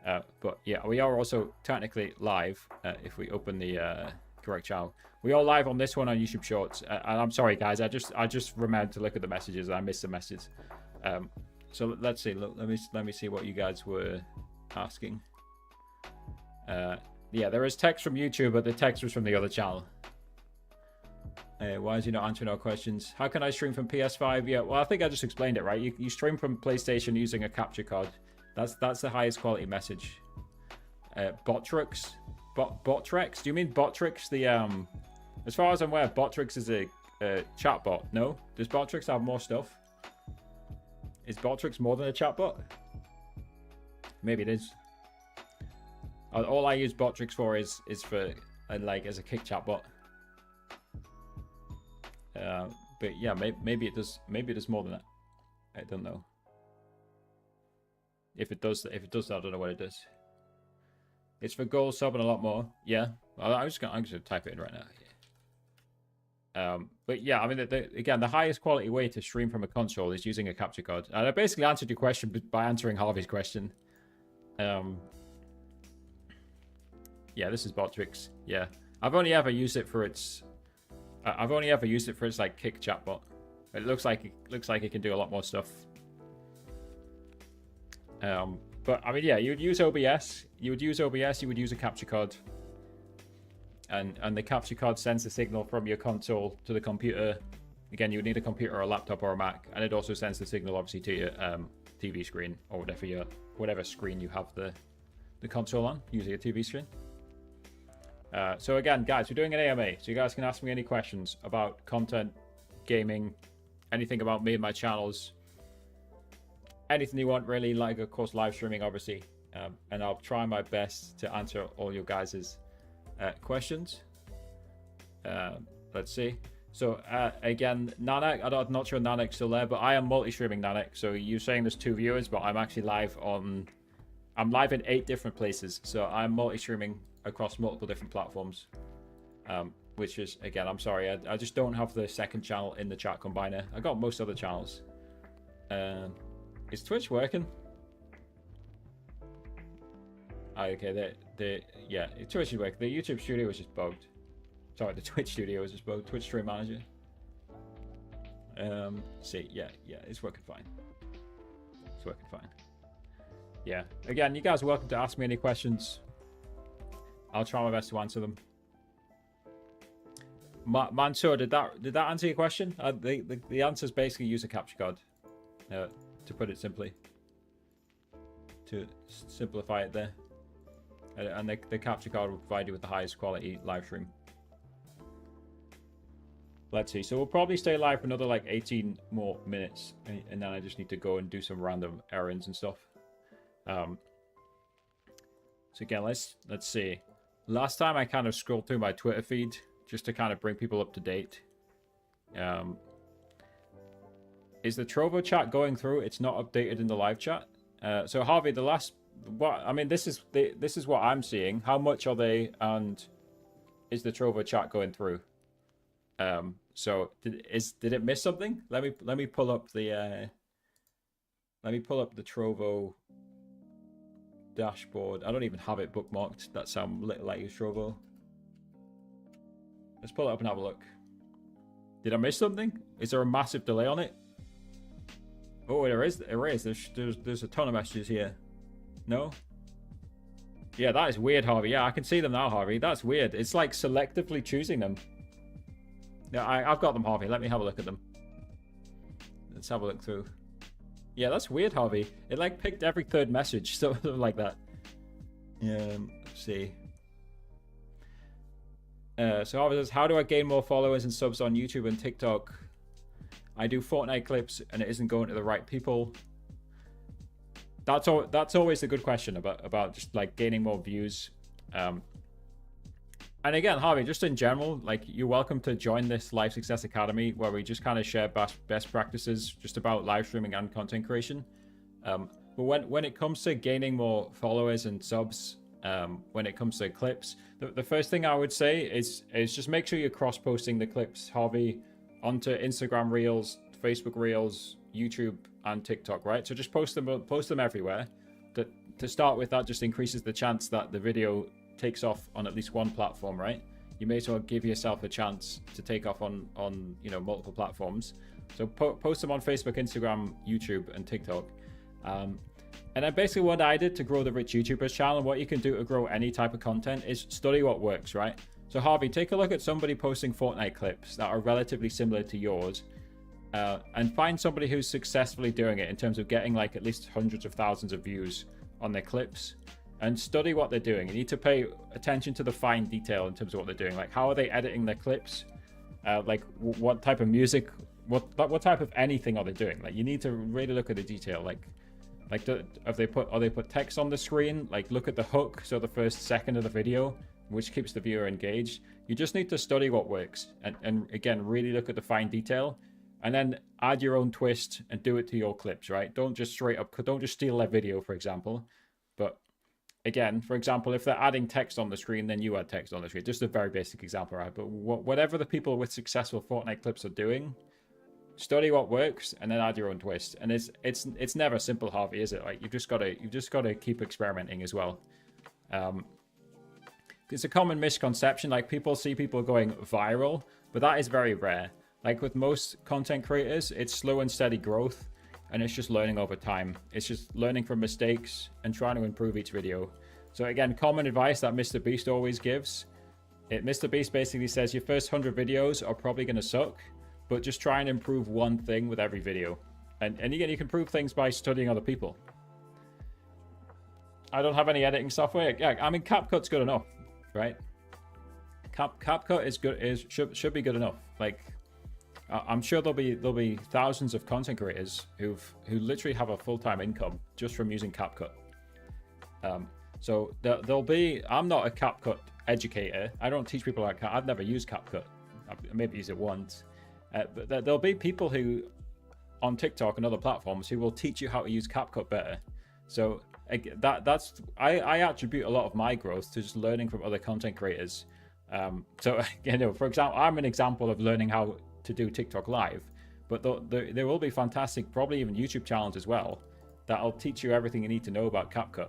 But yeah, we are also technically live if we open the correct channel. We are live on this one on YouTube Shorts. And I'm sorry, guys. I just remembered to look at the messages. I missed the message. So let's see. Look, let me see what you guys were asking. Yeah, there is text from YouTube, but the text was from the other channel. Why is he not answering our questions? How can I stream from PS5? Yeah, well, I think I just explained it, right? You stream from PlayStation using a capture card. That's the highest quality message. Botrix? Botrix? Do you mean Botrix? The as far as I'm aware, Botrix is a chatbot. No? Does Botrix have more stuff? Is Botrix more than a chatbot? Maybe it is. All I use Botrix for is for like as a kick chatbot. But yeah, maybe it does. Maybe it does more than that. I don't know. If it does, I don't know what it does. It's for gold sub and a lot more. Yeah, I'm just gonna type it in right now. Yeah. But yeah, I mean, again, the highest quality way to stream from a console is using a capture card. And I basically answered your question by answering Harvey's question. Yeah, this is Botrix. Yeah, I've only ever used it for its like kick chatbot. It looks like it can do a lot more stuff. But I mean, yeah, you would use OBS. You would use a capture card. And the capture card sends the signal from your console to the computer. Again, you would need a computer or a laptop or a Mac, and it also sends the signal obviously to your TV screen or whatever screen you have the console on, usually a TV screen. So again, guys, we're doing an AMA, so you guys can ask me any questions about content, gaming, anything about me and my channels, anything you want really, like of course live streaming obviously, and I'll try my best to answer all your guys' questions. Let's see. So again, Nanek, I'm not sure Nanek's still there, but I am multi-streaming Nanek. So you're saying there's 2 viewers, but I'm actually live in 8 different places. So I'm multi-streaming across multiple different platforms, which is, again, I'm sorry, I just don't have the second channel in the chat combiner. I got most other channels. Is Twitch working? Okay, yeah, Twitch is working. The YouTube studio was just bugged. Sorry, the Twitch studio was just bugged. Twitch Stream Manager. See, yeah, it's working fine. It's working fine. Yeah, again, you guys are welcome to ask me any questions. I'll try my best to answer them. Mansour, did that answer your question? The answer is basically use a capture card, to put it simply. To simplify it there. And the capture card will provide you with the highest quality live stream. Let's see. So we'll probably stay live for another like 18 more minutes, and then I just need to go and do some random errands and stuff. So again, let's see. Last time I kind of scrolled through my Twitter feed just to kind of bring people up to date. Is the Trovo chat going through? It's not updated in the live chat. So Harvey, this is what I'm seeing. How much are they, and is the Trovo chat going through? So did it miss something? Let me pull up the Trovo dashboard. I don't even have it bookmarked. That sounds little like Trovo. Let's pull it up and have a look. Did I miss something? Is there a massive delay on it? Oh, there is. There's a ton of messages here. No? Yeah, that is weird, Harvey. Yeah, I can see them now, Harvey. That's weird. It's like selectively choosing them. Yeah, I've got them, Harvey. Let me have a look at them. Let's have a look through. Yeah, that's weird, Harvey. It like picked every third message, something like that. Let's see. So Harvey says, how do I gain more followers and subs on YouTube and TikTok? I do Fortnite clips and it isn't going to the right people. That's always a good question about just like gaining more views. And again, Harvey, just in general, like you're welcome to join this Live Success Academy where we just kind of share best practices just about live streaming and content creation. But when it comes to gaining more followers and subs, when it comes to clips, the first thing I would say is just make sure you're cross-posting the clips, Harvey, onto Instagram Reels, Facebook Reels, YouTube, and TikTok, right? So just post them everywhere. to start with, that just increases the chance that the video takes off on at least one platform, right? You may as well give yourself a chance to take off on multiple platforms. So post them on Facebook, Instagram, YouTube, and TikTok. And then basically what I did to grow the Rich YouTubers channel, and what you can do to grow any type of content, is study what works, right? So Harvey, take a look at somebody posting Fortnite clips that are relatively similar to yours, and find somebody who's successfully doing it in terms of getting like at least hundreds of thousands of views on their clips, and study what they're doing. You need to pay attention to the fine detail in terms of what they're doing. Like, how are they editing their clips? Like, what type of music, what type of anything are they doing? Like, you need to really look at the detail. Like have they put text on the screen? Like, look at the hook, so the first second of the video, which keeps the viewer engaged. You just need to study what works, and again, really look at the fine detail, and then add your own twist and do it to your clips, right? Don't just steal their video, for example. But again, for example, if they're adding text on the screen, then you add text on the screen. Just a very basic example, right? But whatever the people with successful Fortnite clips are doing, study what works and then add your own twist. And it's never simple, Harvey, is it? Like, you've just got to keep experimenting as well. It's a common misconception. Like, people see people going viral, but that is very rare. Like with most content creators, it's slow and steady growth, and it's just learning over time. It's just learning from mistakes and trying to improve each video. So again, common advice that Mr. Beast always gives. Mr. Beast basically says your first 100 videos are probably going to suck, but just try and improve one thing with every video. And again, you can improve things by studying other people. I don't have any editing software. Yeah, I mean, CapCut's good enough, right? CapCut is good. Should be good enough. Like, I'm sure there'll be thousands of content creators who literally have a full-time income just from using CapCut. So there'll be. I'm not a CapCut educator. I don't teach people like I've never used CapCut. I've maybe used it once. But there'll be people who on TikTok and other platforms who will teach you how to use CapCut better. So that's I attribute a lot of my growth to just learning from other content creators. So for example, I'm an example of learning how to do TikTok live, but there will be fantastic, probably even YouTube channels as well, that'll teach you everything you need to know about CapCut.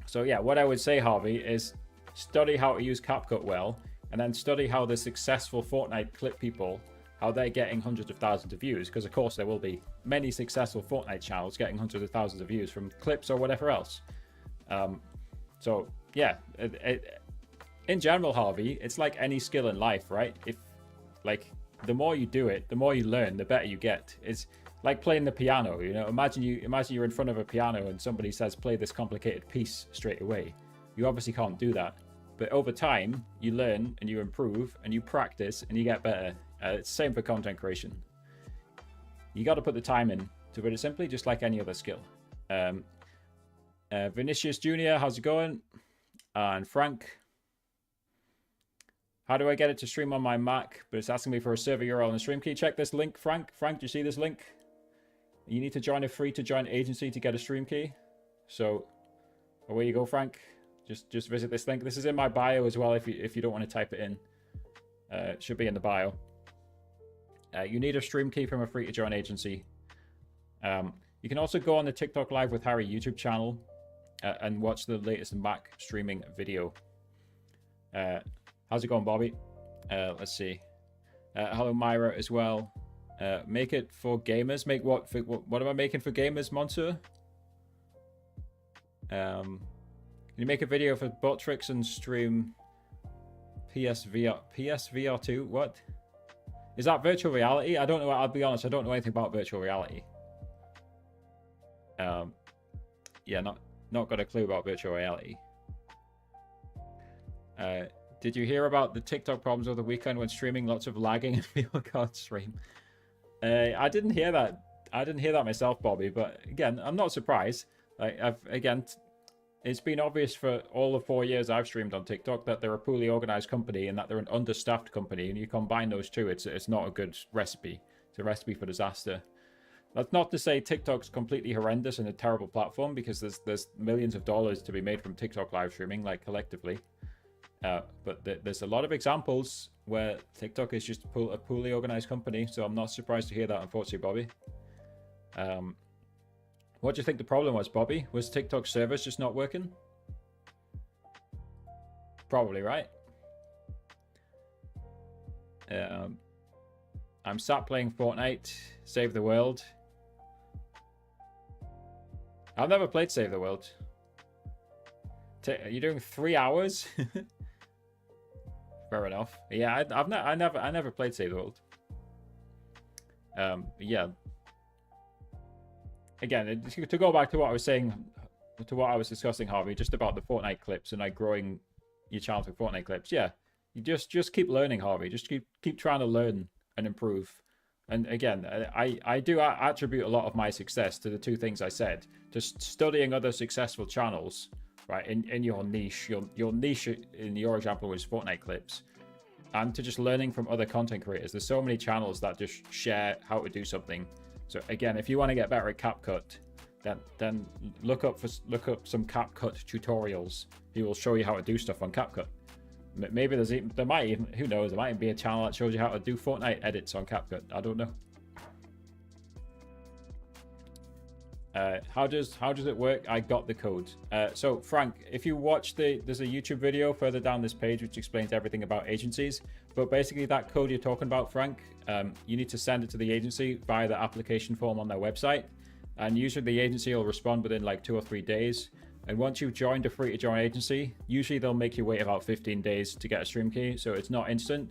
So yeah, what I would say, Harvey, is study how to use CapCut well, and then study how the successful Fortnite clip people, how they're getting hundreds of thousands of views, because of course there will be many successful Fortnite channels getting hundreds of thousands of views from clips or whatever else. So yeah, in general, Harvey, it's like any skill in life, right? Like, the more you do it, the more you learn, the better you get. It's like playing the piano, imagine you're in front of a piano and somebody says play this complicated piece straight away. You obviously can't do that, but over time you learn and you improve and you practice and you get better. It's the same for content creation. You got to put the time in, to put it simply, just like any other skill. Vinicius Jr., how's it going? And Frank, how do I get it to stream on my Mac? But it's asking me for a server URL and a stream key. Check this link, Frank. Frank, do you see this link? You need to join a free-to-join agency to get a stream key. So, away you go, Frank. Just visit this link. This is in my bio as well. If you don't want to type it in, it should be in the bio. You need a stream key from a free-to-join agency. You can also go on the TikTok Live with Harry YouTube channel and watch the latest Mac streaming video. How's it going, Bobby? Let's see. Hello, Myra, as well. Make it for gamers. Make what? What am I making for gamers, Monsieur? Can you make a video for Botrix and stream PSVR 2? What? Is that virtual reality? I don't know. I'll be honest. I don't know anything about virtual reality. Yeah, not got a clue about virtual reality. Did you hear about the TikTok problems over the weekend when streaming? Lots of lagging and people can't stream. I didn't hear that. I didn't hear that myself, Bobby. But again, I'm not surprised. Like, it's been obvious for all the 4 years I've streamed on TikTok that they're a poorly organized company and that they're an understaffed company. And you combine those two, it's not a good recipe. It's a recipe for disaster. That's not to say TikTok's completely horrendous and a terrible platform, because there's millions of dollars to be made from TikTok live streaming, like collectively. But there's a lot of examples where TikTok is just a poorly organized company, so I'm not surprised to hear that, unfortunately, Bobby. What do you think the problem was, Bobby? Was TikTok servers just not working? Probably, right? I'm sat playing Fortnite, Save the World. I've never played Save the World. You're doing 3 hours? Fair enough. Yeah, I never played Save the World. Yeah. Again, to go back to what I was saying, to what I was discussing, Harvey, just about the Fortnite clips and like growing your channel with Fortnite clips. Yeah, you just keep learning, Harvey. Just keep trying to learn and improve. And again, I do attribute a lot of my success to the two things I said: just studying other successful channels, right, in your niche. Your niche in your example was Fortnite clips, and to just learning from other content creators. There's so many channels that just share how to do something. So again, if you want to get better at CapCut, then look up some CapCut tutorials. He will show you how to do stuff on CapCut. Maybe there might even, who knows, there might be a channel that shows you how to do Fortnite edits on CapCut. I don't know. How does it work? I got the code. So Frank, if you watch there's a YouTube video further down this page which explains everything about agencies. But basically that code you're talking about, Frank, you need to send it to the agency via the application form on their website. And usually the agency will respond within like 2 or 3 days. And once you've joined a free to join agency, usually they'll make you wait about 15 days to get a stream key. So it's not instant.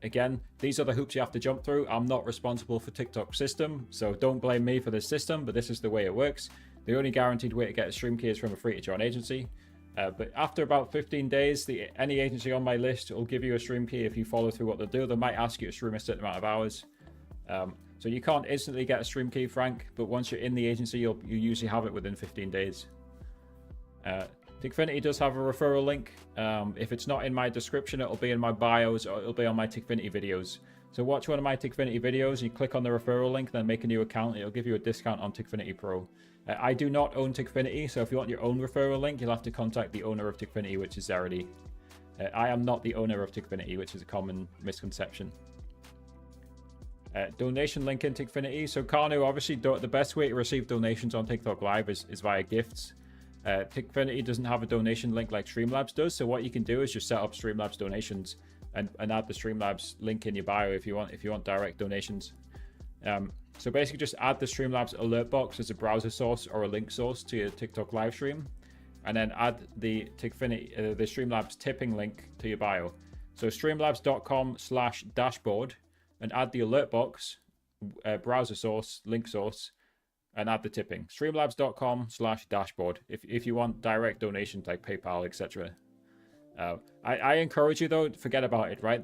Again, these are the hoops you have to jump through. I'm not responsible for TikTok's system, so don't blame me for this system, but this is the way it works. The only guaranteed way to get a stream key is from a free to join agency. But after about 15 days, any agency on my list will give you a stream key if you follow through what they'll do. They might ask you to stream a certain amount of hours. So you can't instantly get a stream key, Frank, but once you're in the agency, you usually have it within 15 days. Tickfinity does have a referral link. If it's not in my description, it'll be in my bios or it'll be on my Tickfinity videos. So watch one of my Tickfinity videos, you click on the referral link, then make a new account. It'll give you a discount on Tickfinity Pro. I do not own Tickfinity, so if you want your own referral link, you'll have to contact the owner of Tickfinity, which is Zeredy. I am not the owner of Tickfinity, which is a common misconception. Donation link in Tickfinity. So Carnu, obviously the best way to receive donations on TikTok Live is via gifts. Tickfinity doesn't have a donation link like Streamlabs does, so what you can do is just set up Streamlabs donations and add the Streamlabs link in your bio if you want direct donations. So basically just add the Streamlabs alert box as a browser source or a link source to your TikTok live stream, and then add the Tickfinity the Streamlabs tipping link to your bio. So streamlabs.com/dashboard and add the alert box, browser source, link source, and add the tipping. Streamlabs.com/dashboard if you want direct donations like PayPal, etc. I encourage you though, forget about it, right?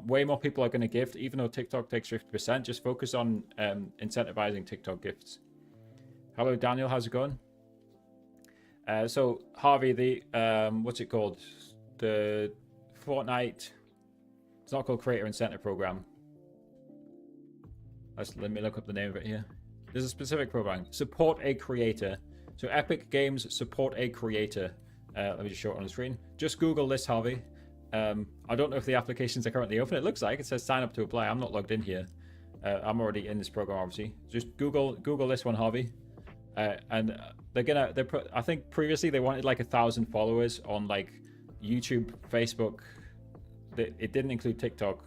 Way more people are going to gift, even though TikTok takes 50%. Just focus on incentivizing TikTok gifts. Hello, Daniel. How's it going? So Harvey, the what's it called? The Fortnite. It's not called Creator Incentive Program. Let me look up the name of it here. There's a specific program. Support a creator. So Epic Games support a creator. Let me just show it on the screen. Just Google this, Harvey. I don't know if the applications are currently open. It looks like it says sign up to apply. I'm not logged in here. I'm already in this program, obviously. Just Google this one, Harvey. And I think previously they wanted like 1,000 followers on like YouTube, Facebook. It didn't include TikTok,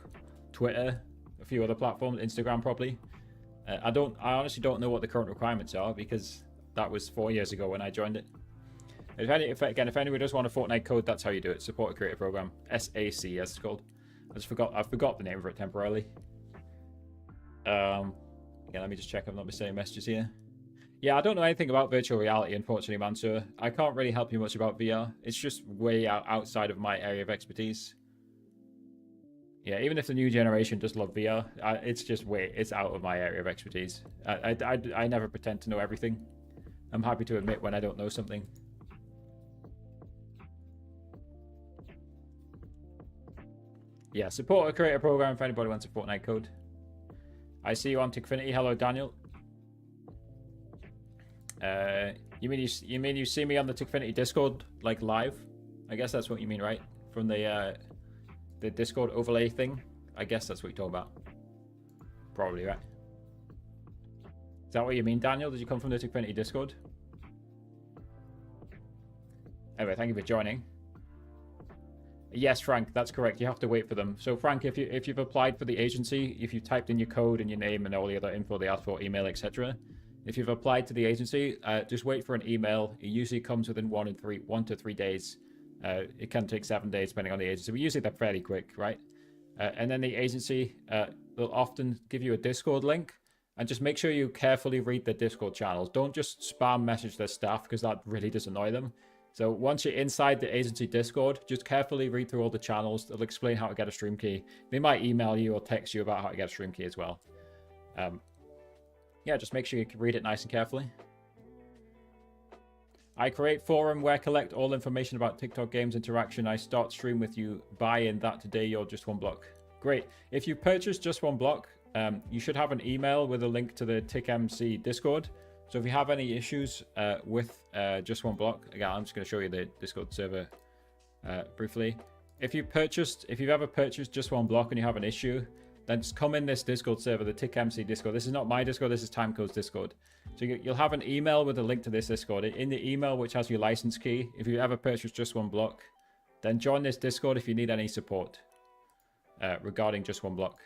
Twitter, a few other platforms, Instagram probably. I honestly don't know what the current requirements are because that was 4 years ago when I joined it. If anyone does want a Fortnite code, that's how you do it. Support a creator program. SAC, as it's called. I forgot the name of it temporarily. Again, let me just check. I've not missed any messages here. Yeah, I don't know anything about virtual reality, unfortunately, Mansur. I can't really help you much about VR. It's just way outside of my area of expertise. Yeah, even if the new generation does love VR, it's out of my area of expertise. I never pretend to know everything. I'm happy to admit when I don't know something. Yeah, support a creator program if anybody wants a Fortnite code. I see you on Tickfinity. Hello, Daniel. You mean you see me on the Tickfinity Discord like live? I guess that's what you mean, right? From the Discord overlay thing. I guess that's what you're talking about. Probably, right? Is that what you mean, Daniel? Did you come from the Tickfinity Discord? Anyway, thank you for joining. Yes, Frank, that's correct. You have to wait for them. So, Frank, if you've applied for the agency, if you typed in your code and your name and all the other info they ask for, email, etc., if you've applied to the agency, just wait for an email. It usually comes within 1 to 3 days. It can take 7 days depending on the agency. But usually they're fairly quick, right? And then the agency will often give you a Discord link. And just make sure you carefully read the Discord channels. Don't just spam message their staff because that really does annoy them. So once you're inside the agency Discord, just carefully read through all the channels. They'll explain how to get a stream key. They might email you or text you about how to get a stream key as well. Yeah, just make sure you read it nice and carefully. I create forum where I collect all information about TikTok games interaction. I start stream with you. Buy in that today. You're just one block. Great. If you purchase just one block, you should have an email with a link to the TickMC Discord. So if you have any issues with just one block, again, I'm just going to show you the Discord server briefly. If you've ever purchased just one block and you have an issue, then just come in this Discord server, the TickMC Discord. This is not my Discord, this is Timecode's Discord. So you'll have an email with a link to this Discord. In the email, which has your license key, if you ever purchased just one block, then join this Discord if you need any support regarding just one block.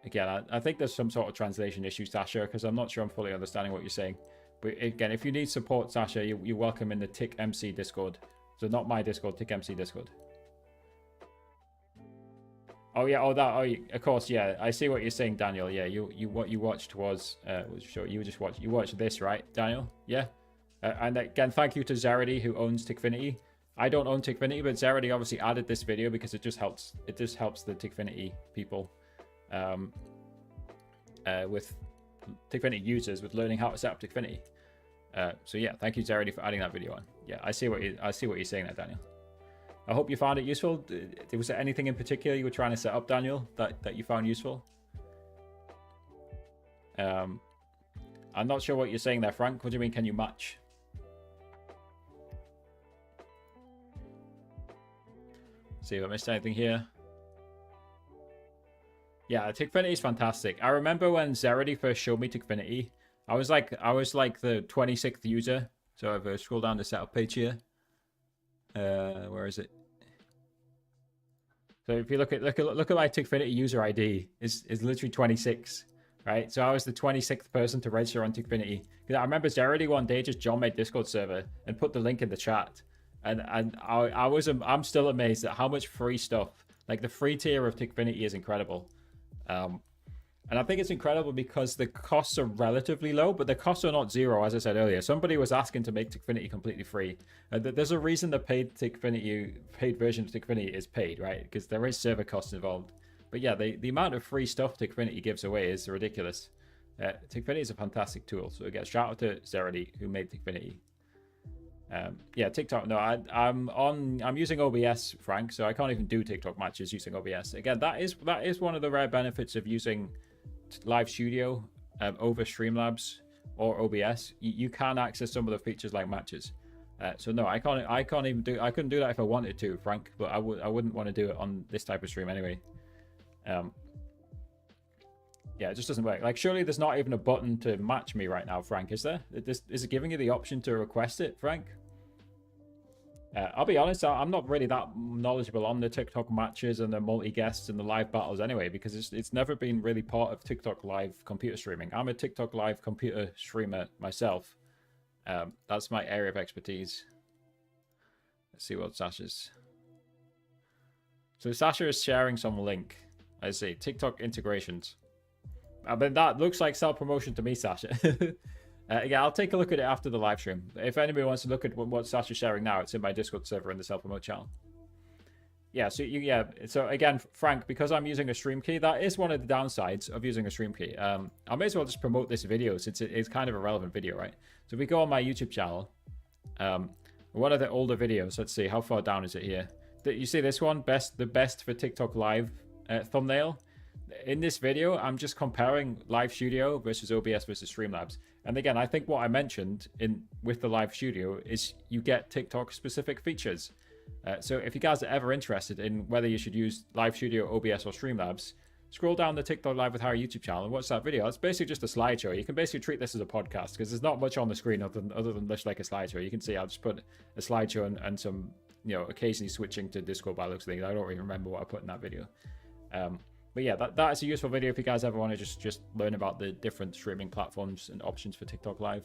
Again, I think there's some sort of translation issue, Sasha, because I'm not sure I'm fully understanding what you're saying. But again, if you need support, Sasha, you're welcome in the TickMC Discord. So not my Discord, TickMC Discord. Oh yeah, of course, yeah. I see what you're saying, Daniel. Yeah, what you watched was you watched this, right, Daniel? Yeah. And again, thank you to Zarity who owns Tickfinity. I don't own Tickfinity, but Zarity obviously added this video because it just helps the Tickfinity people with Tickfinity users with learning how to set up Tickfinity. So yeah, thank you Zarity for adding that video on. Yeah, I see what you're saying there, Daniel. I hope you found it useful. Was there anything in particular you were trying to set up, Daniel, that you found useful? I'm not sure what you're saying there, Frank. What do you mean, can you match? See if I missed anything here. Yeah, Tickfinity is fantastic. I remember when Zarity first showed me Tickfinity, I was like the 26th user. So if I scroll down the setup page here, where is it? So if you look at my Tickfinity user ID, is literally 26, right? So I was the 26th person to register on Tickfinity. Because I remember Zarity one day just joined my Discord server and put the link in the chat, and I'm still amazed at how much free stuff, like the free tier of Tickfinity is incredible. And I think it's incredible because the costs are relatively low, but the costs are not zero, as I said earlier. Somebody was asking to make Tickfinity completely free. There's a reason the paid version of Tickfinity is paid, right? Because there is server costs involved. But yeah, the amount of free stuff Tickfinity gives away is ridiculous. Tickfinity is a fantastic tool. So again, shout out to Zarity who made Tickfinity. Yeah, TikTok. No, I'm using OBS, Frank, so I can't even do TikTok matches using OBS. Again, that is one of the rare benefits of using Live Studio over Streamlabs or OBS. You can access some of the features like matches. So no, I couldn't do that if I wanted to, Frank, but I wouldn't want to do it on this type of stream anyway. Yeah, it just doesn't work. Like, surely there's not even a button to match me right now, Frank, is there? Is it giving you the option to request it, Frank? I'll be honest, I'm not really that knowledgeable on the TikTok matches and the multi-guests and the live battles anyway, because it's never been really part of TikTok live computer streaming. I'm a TikTok live computer streamer myself. That's my area of expertise. Let's see what Sasha's... So Sasha is sharing some link. I see, TikTok integrations. I mean, that looks like self-promotion to me, Sasha. Yeah, I'll take a look at it after the live stream. If anybody wants to look at what Sasha's sharing now, it's in my Discord server in the self-promote channel. Yeah, so again, Frank, because I'm using a stream key, that is one of the downsides of using a stream key. I may as well just promote this video since it's kind of a relevant video, right? So if we go on my YouTube channel, one of the older videos, let's see, how far down is it here? You see this one, the best for TikTok live thumbnail? In this video, I'm just comparing Live Studio versus OBS versus Streamlabs. And again, I think what I mentioned with the Live Studio is you get TikTok specific features. So if you guys are ever interested in whether you should use Live Studio, OBS, or Streamlabs, scroll down the TikTok Live with Harry YouTube channel and watch that video. It's basically just a slideshow. You can basically treat this as a podcast because there's not much on the screen other than just like a slideshow. You can see I'll just put a slideshow and some, occasionally switching to Discord by looks of things. I don't really remember what I put in that video. But yeah, that is a useful video if you guys ever want to just learn about the different streaming platforms and options for TikTok Live.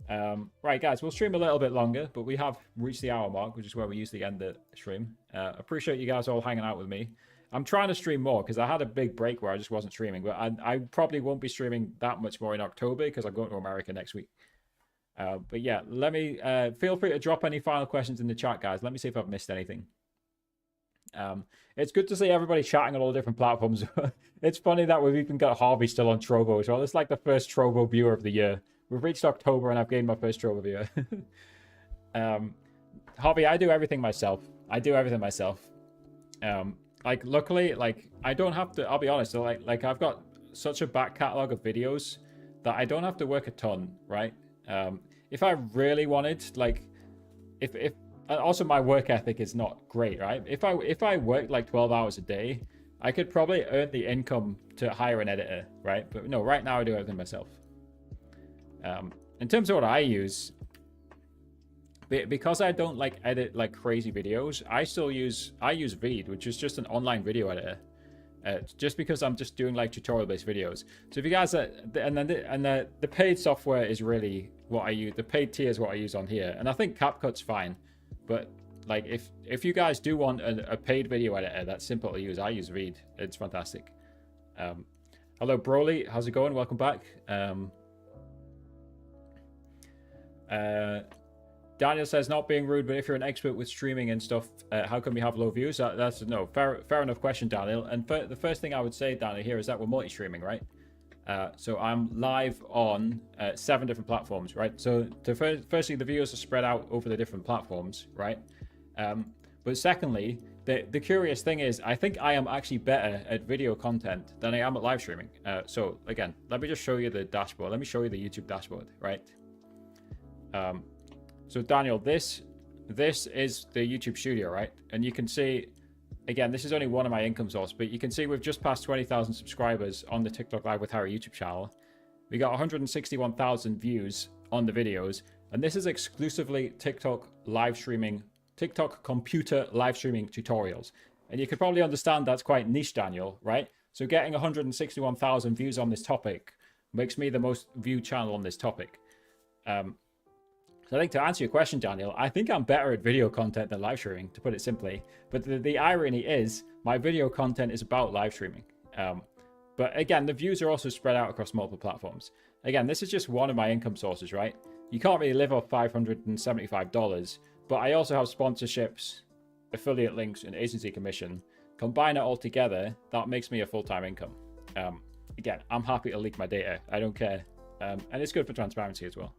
Right, guys, we'll stream a little bit longer, but we have reached the hour mark, which is where we usually end the stream. Appreciate you guys all hanging out with me. I'm trying to stream more because I had a big break where I just wasn't streaming, but I probably won't be streaming that much more in October because I'm going to America next week. But yeah, let me feel free to drop any final questions in the chat, guys. Let me see if I've missed anything. It's good to see everybody chatting on all the different platforms. It's funny that we've even got Harvey still on Trovo as well. It's like the first Trovo viewer of the year. We've reached October and I've gained my first Trovo viewer. Harvey, I do everything myself. Like, luckily, like, I don't have to, I'll be honest, like I've got such a back catalog of videos that I don't have to work a ton, right? If I really wanted, like, if also my work ethic is not great, right? If I worked like 12 hours a day, I could probably earn the income to hire an editor, right? But no, right now I do everything myself. In terms of what I use, because I don't like edit like crazy videos, I use Veed, which is just an online video editor. Just because I'm just doing like tutorial based videos. So if you guys the paid software is really what I use. The paid tier is what I use on here, and I think CapCut's fine. But like if you guys do want a paid video editor that's simple to use, I use Veed. It's fantastic. Hello Broly, how's it going? Welcome back. Daniel says, not being rude, but if you're an expert with streaming and stuff, how come you have low views? That's no fair enough question, Daniel. And the first thing I would say, Daniel, here is that we're multi-streaming, right? So I'm live on 7 different platforms, right? So firstly, the videos are spread out over the different platforms, right? But secondly, the curious thing is, I think I am actually better at video content than I am at live streaming. So again, let me just show you the dashboard. Let me show you the YouTube dashboard, right? So Daniel, this is the YouTube studio, right? And you can see, again, this is only one of my income sources, but you can see we've just passed 20,000 subscribers on the TikTok Live with Harry YouTube channel. We got 161,000 views on the videos, and this is exclusively TikTok computer live streaming tutorials. And you could probably understand that's quite niche, Daniel, right? So getting 161,000 views on this topic makes me the most viewed channel on this topic. So I think to answer your question, Daniel, I think I'm better at video content than live streaming, to put it simply. But the irony is, my video content is about live streaming. But again, the views are also spread out across multiple platforms. Again, this is just one of my income sources, right? You can't really live off $575, but I also have sponsorships, affiliate links, and agency commission. Combine it all together, that makes me a full-time income. Again, I'm happy to leak my data. I don't care. And it's good for transparency as well.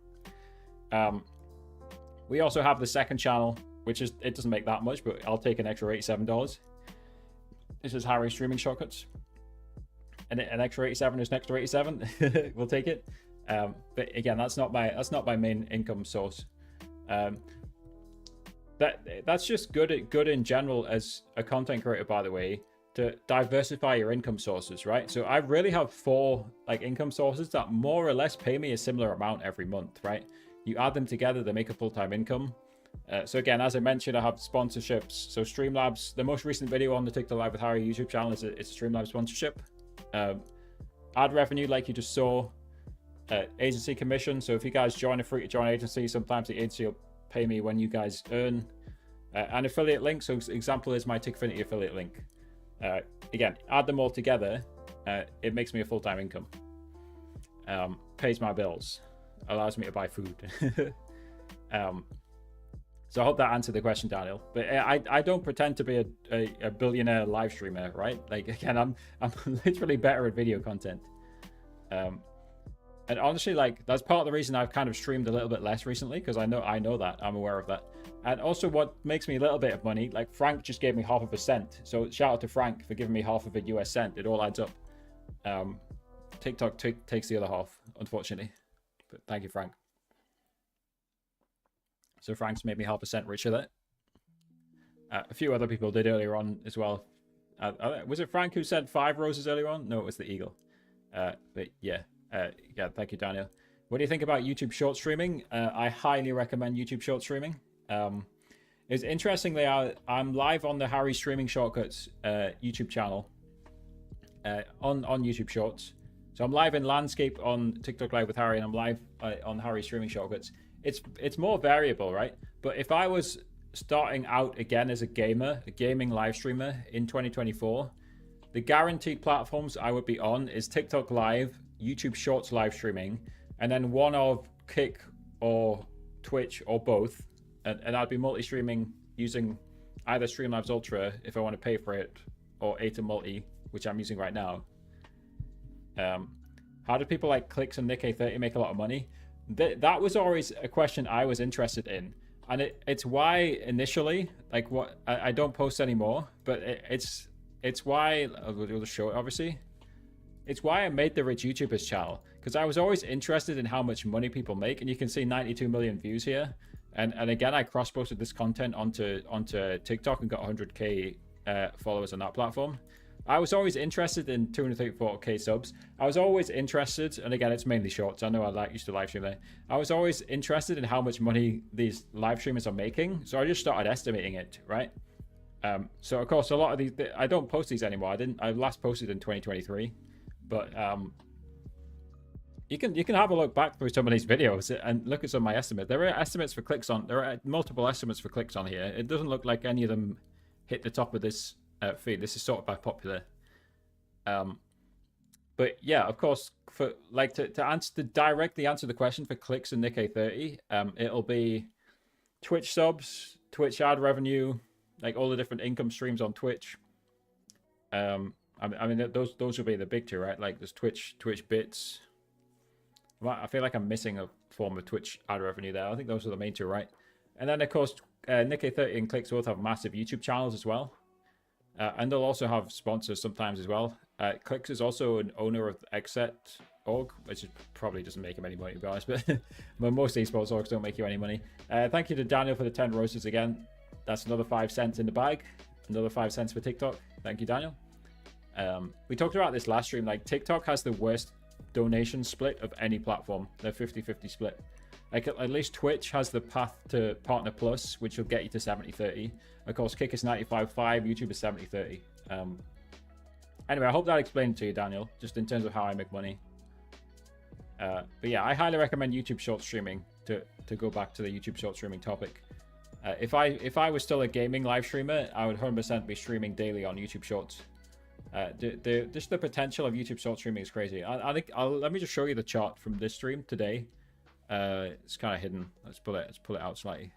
We also have the second channel, which is, it doesn't make that much, but I'll take an extra $87. This is Harry Streaming Shortcuts. And an extra 87 is next to 87. We'll take it. But again, that's not my main income source. That's just good in general as a content creator, by the way, to diversify your income sources, right? So I really have 4 like income sources that more or less pay me a similar amount every month, right? You add them together, they make a full-time income. So again, as I mentioned, I have sponsorships. So Streamlabs, the most recent video on the TikTok Live with Harry YouTube channel it's a Streamlabs sponsorship. Ad revenue, like you just saw. Agency commission. So if you guys join a free-to-join agency, sometimes the agency will pay me when you guys earn. An affiliate link. So example is my Tickfinity affiliate link. Again, add them all together. It makes me a full-time income. Pays my bills. Allows me to buy food. So I hope that answered the question, Daniel. But I don't pretend to be a billionaire live streamer, right? Like, again, I'm literally better at video content. And honestly, like, that's part of the reason I've kind of streamed a little bit less recently, because I know that. I'm aware of that. And also what makes me a little bit of money, like Frank just gave me half of a cent. So shout out to Frank for giving me half of a US cent. It all adds up. TikTok takes the other half, unfortunately. But thank you, Frank. So Frank's made me half a cent richer there. A few other people did earlier on as well. Was it Frank who said 5 roses earlier on? No, it was the eagle. But yeah, thank you, Daniel. What do you think about YouTube short streaming? I highly recommend YouTube short streaming. It's interestingly, I'm live on the Harry Streaming Shortcuts YouTube channel on YouTube Shorts. So I'm live in Landscape on TikTok Live with Harry, and I'm live on Harry Streaming Shortcuts. It's more variable, right? But if I was starting out again as a gaming live streamer in 2024, the guaranteed platforms I would be on is TikTok Live, YouTube Shorts live streaming, and then one of Kick or Twitch or both. And I'd be multi-streaming using either Streamlabs Ultra if I want to pay for it, or Atom Multi, which I'm using right now. How do people like Clix and Nick-A30 make a lot of money? That was always a question I was interested in. And it's why initially, like what I don't post anymore, but it's why, I'll just show it obviously. It's why I made the Rich YouTubers channel, because I was always interested in how much money people make, and you can see 92 million views here. And again, I cross-posted this content onto TikTok and got 100k followers on that platform. I was always interested in 234k subs. I was always interested, and again, it's mainly shorts. I know I used to live stream there. I was always interested in how much money these live streamers are making, so I just started estimating it, right? So of course, a lot of these, I don't post these anymore. I last posted in 2023, but you can have a look back through some of these videos and look at some of my estimates. There are estimates for clicks on. There are multiple estimates for clicks on here. It doesn't look like any of them hit the top of this feed. This is sorted by popular. But yeah, of course, for like to directly answer the question for Clix and Nick-A30, it'll be Twitch subs, Twitch ad revenue, like all the different income streams on Twitch. I mean those will be the big two, right? Like there's Twitch bits. I feel like I'm missing a form of Twitch ad revenue there. I think those are the main two, right? And then of course, Nick-A30 and Clix both have massive YouTube channels as well. And they'll also have sponsors sometimes as well. Clix is also an owner of Xset.org, which probably doesn't make him any money, to be honest, but most esports orgs don't make you any money. Thank you to Daniel for the 10 roses again. That's another 5 cents in the bag. Another 5 cents for TikTok. Thank you, Daniel. We talked about this last stream. Like, TikTok has the worst donation split of any platform. They're 50-50 split. Like, at least Twitch has the path to Partner Plus, which will get you to 70-30. Of course, Kick is 95-5, YouTube is 70-30. Anyway, I hope that explained to you, Daniel, just in terms of how I make money. But yeah, I highly recommend YouTube short streaming to go back to the YouTube short streaming topic. If I was still a gaming live streamer, I would 100% be streaming daily on YouTube Shorts. Just the potential of YouTube short streaming is crazy. I think let me just show you the chart from this stream today. It's kind of hidden. Let's pull it out slightly.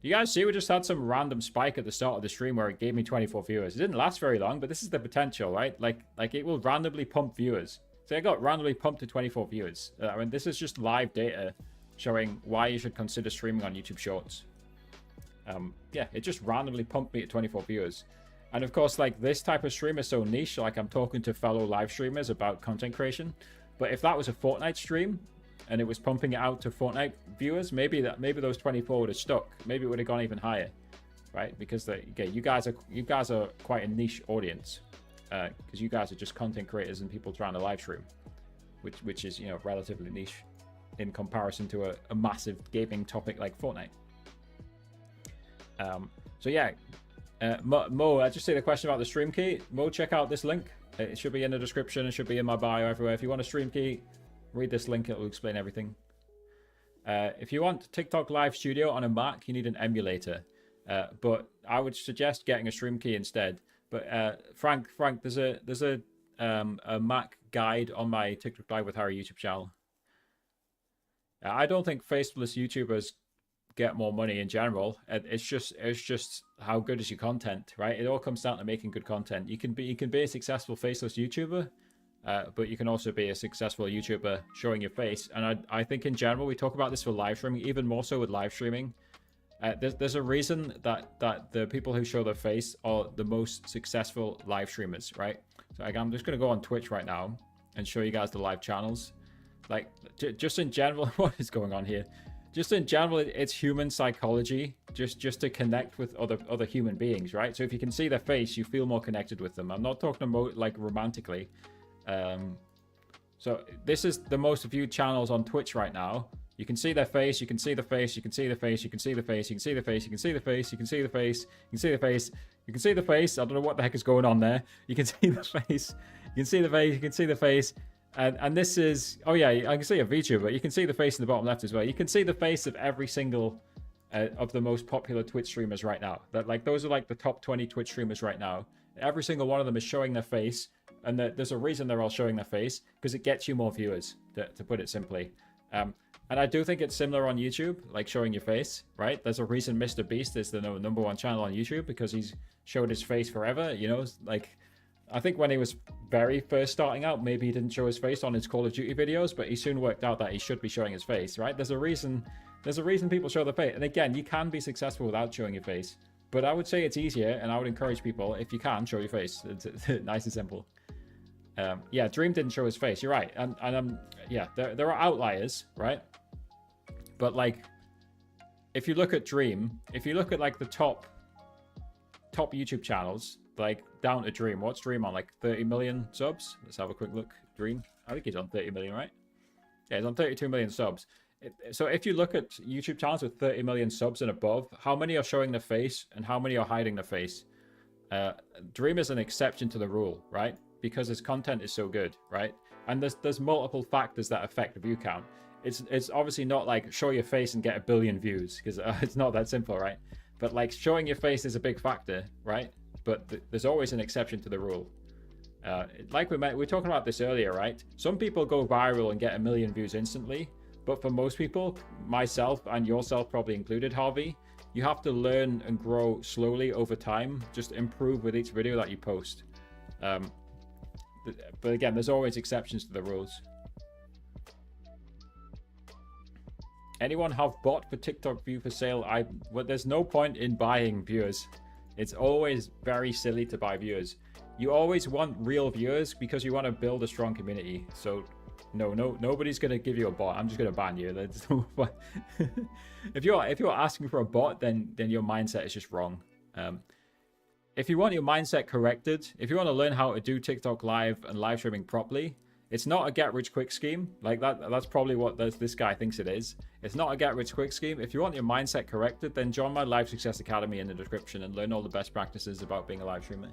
You guys see we just had some random spike at the start of the stream where it gave me 24 viewers. It didn't last very long, but this is the potential, right? Like it will randomly pump viewers. So it got randomly pumped to 24 viewers. I mean, this is just live data showing why you should consider streaming on YouTube Shorts. Yeah, it just randomly pumped me at 24 viewers. And of course, like, this type of stream is so niche. Like, I'm talking to fellow live streamers about content creation. But if that was a Fortnite stream and it was pumping it out to Fortnite viewers, maybe those 24 would have stuck. Maybe it would have gone even higher, right? Because you guys are quite a niche audience, because you guys are just content creators and people trying to live stream, which is, you know, relatively niche in comparison to a massive gaming topic like Fortnite. So yeah, Mo, I just say the question about the stream key. Mo, check out this link. It should be in the description. It should be in my bio everywhere. If you want a stream key, read this link. It will explain everything. If you want TikTok Live Studio on a Mac, you need an emulator. But I would suggest getting a stream key instead. But Frank, there's a Mac guide on my TikTok Live with Harry YouTube channel. I don't think faceless YouTubers get more money in general. It's just how good is your content, right? It all comes down to making good content. You can be a successful faceless YouTuber, but you can also be a successful YouTuber showing your face. And I think in general, we talk about this for live streaming, even more so with live streaming. There's a reason that the people who show their face are the most successful live streamers, right? So I'm just going to go on Twitch right now and show you guys the live channels. Like, just in general, what is going on here? just in general, it's human psychology, just to connect with other human beings, right? So if you can see their face, you feel more connected with them. I'm not talking about like romantically. So this is the most viewed channels on Twitch right now. You can see their face, you can see the face, you can see the face, you can see the face, you can see the face, you can see the face, you can see the face, you can see the face, you can see the face. I don't know what the heck is going on there. You can see the face, you can see the face, you can see the face. And this is, oh yeah, I can see a VTuber. You can see the face in the bottom left as well. You can see the face of every single of the most popular Twitch streamers right now. That like those are like the top 20 Twitch streamers right now. Every single one of them is showing their face, and there's a reason they're all showing their face, because it gets you more viewers, to put it simply. And I do think it's similar on YouTube, like showing your face, right? There's a reason Mr. Beast is the #1 channel on YouTube, because he's showed his face forever, you know? Like, I think when he was very first starting out, maybe he didn't show his face on his Call of Duty videos, but he soon worked out that he should be showing his face, right? There's a reason people show their face. And again, you can be successful without showing your face. But I would say it's easier, and I would encourage people, if you can, show your face. It's nice and simple. Yeah, Dream didn't show his face. You're right. And yeah, there are outliers, right? But like, if you look at Dream, if you look at like the top YouTube channels, like down to Dream, what's Dream on? Like 30 million subs? Let's have a quick look. Dream, I think he's on 30 million, right? Yeah, he's on 32 million subs. So if you look at YouTube channels with 30 million subs and above, how many are showing their face and how many are hiding their face? Dream is an exception to the rule, right? Because his content is so good, right? And there's multiple factors that affect the view count. It's obviously not like show your face and get 1 billion views, because it's not that simple, right? But like showing your face is a big factor, right? But there's always an exception to the rule. Like we're talking about this earlier, right? Some people go viral and get 1 million views instantly, but for most people, myself and yourself probably included, Harvey, you have to learn and grow slowly over time. Just improve with each video that you post. But again, there's always exceptions to the rules. Anyone have bot for TikTok view for sale? Well, there's no point in buying viewers. It's always very silly to buy viewers. You always want real viewers because you want to build a strong community. So nobody's gonna give you a bot. I'm just gonna ban you. That's no fun. If you're asking for a bot, then your mindset is just wrong. If you want your mindset corrected, if you want to learn how to do TikTok live and live streaming properly, it's not a get-rich-quick scheme. Like that's probably what this guy thinks it is. It's not a get-rich-quick scheme. If you want your mindset corrected, then join my Live Success Academy in the description and learn all the best practices about being a live streamer.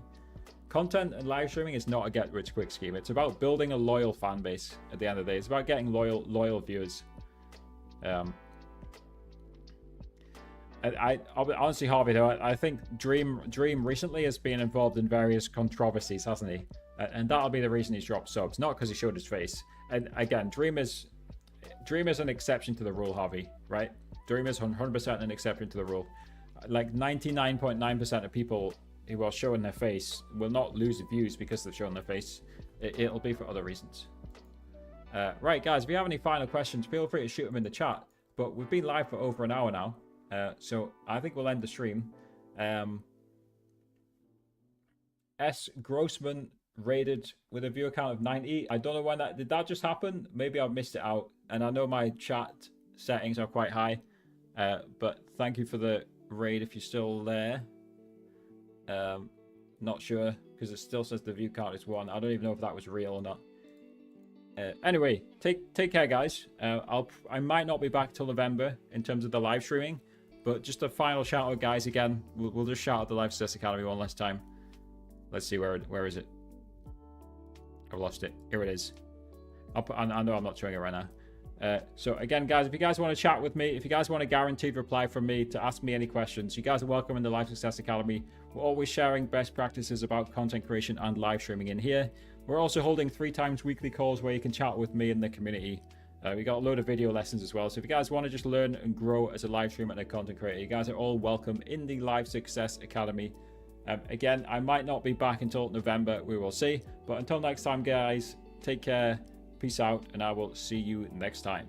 Content and live streaming is not a get-rich-quick scheme. It's about building a loyal fan base at the end of the day. It's about getting loyal viewers. Honestly, Harvey, though, I think Dream recently has been involved in various controversies, hasn't he? And that'll be the reason he's dropped subs, not because he showed his face. And again, Dream is an exception to the rule, Harvey, right? Dream is 100% an exception to the rule. Like 99.9% of people who are showing their face will not lose views because they've shown their face. It'll be for other reasons. Right, guys, if you have any final questions, feel free to shoot them in the chat. But we've been live for over an hour now. So I think we'll end the stream. S. Grossman rated with a view count of 90. I don't know when did that just happen? Maybe I've missed it out. And I know my chat settings are quite high. But thank you for the raid if you're still there. Not sure, because it still says the view count is 1. I don't even know if that was real or not. Anyway, take care, guys. I might not be back till November in terms of the live streaming. But just a final shout out, guys. Again, we'll just shout out the Live Success Academy one last time. Let's see, where is it? I've lost it. Here it is. I know I'm not showing it right now. So again, guys, if you guys want to chat with me, if you guys want a guaranteed reply from me to ask me any questions, you guys are welcome in the Live Success Academy. We're always sharing best practices about content creation and live streaming in here. We're also holding 3 times weekly calls where you can chat with me in the community. We got a load of video lessons as well. So if you guys want to just learn and grow as a live streamer and a content creator, you guys are all welcome in the Live Success Academy. Again, I might not be back until November. We will see. But until next time, guys, take care. Peace out. And I will see you next time.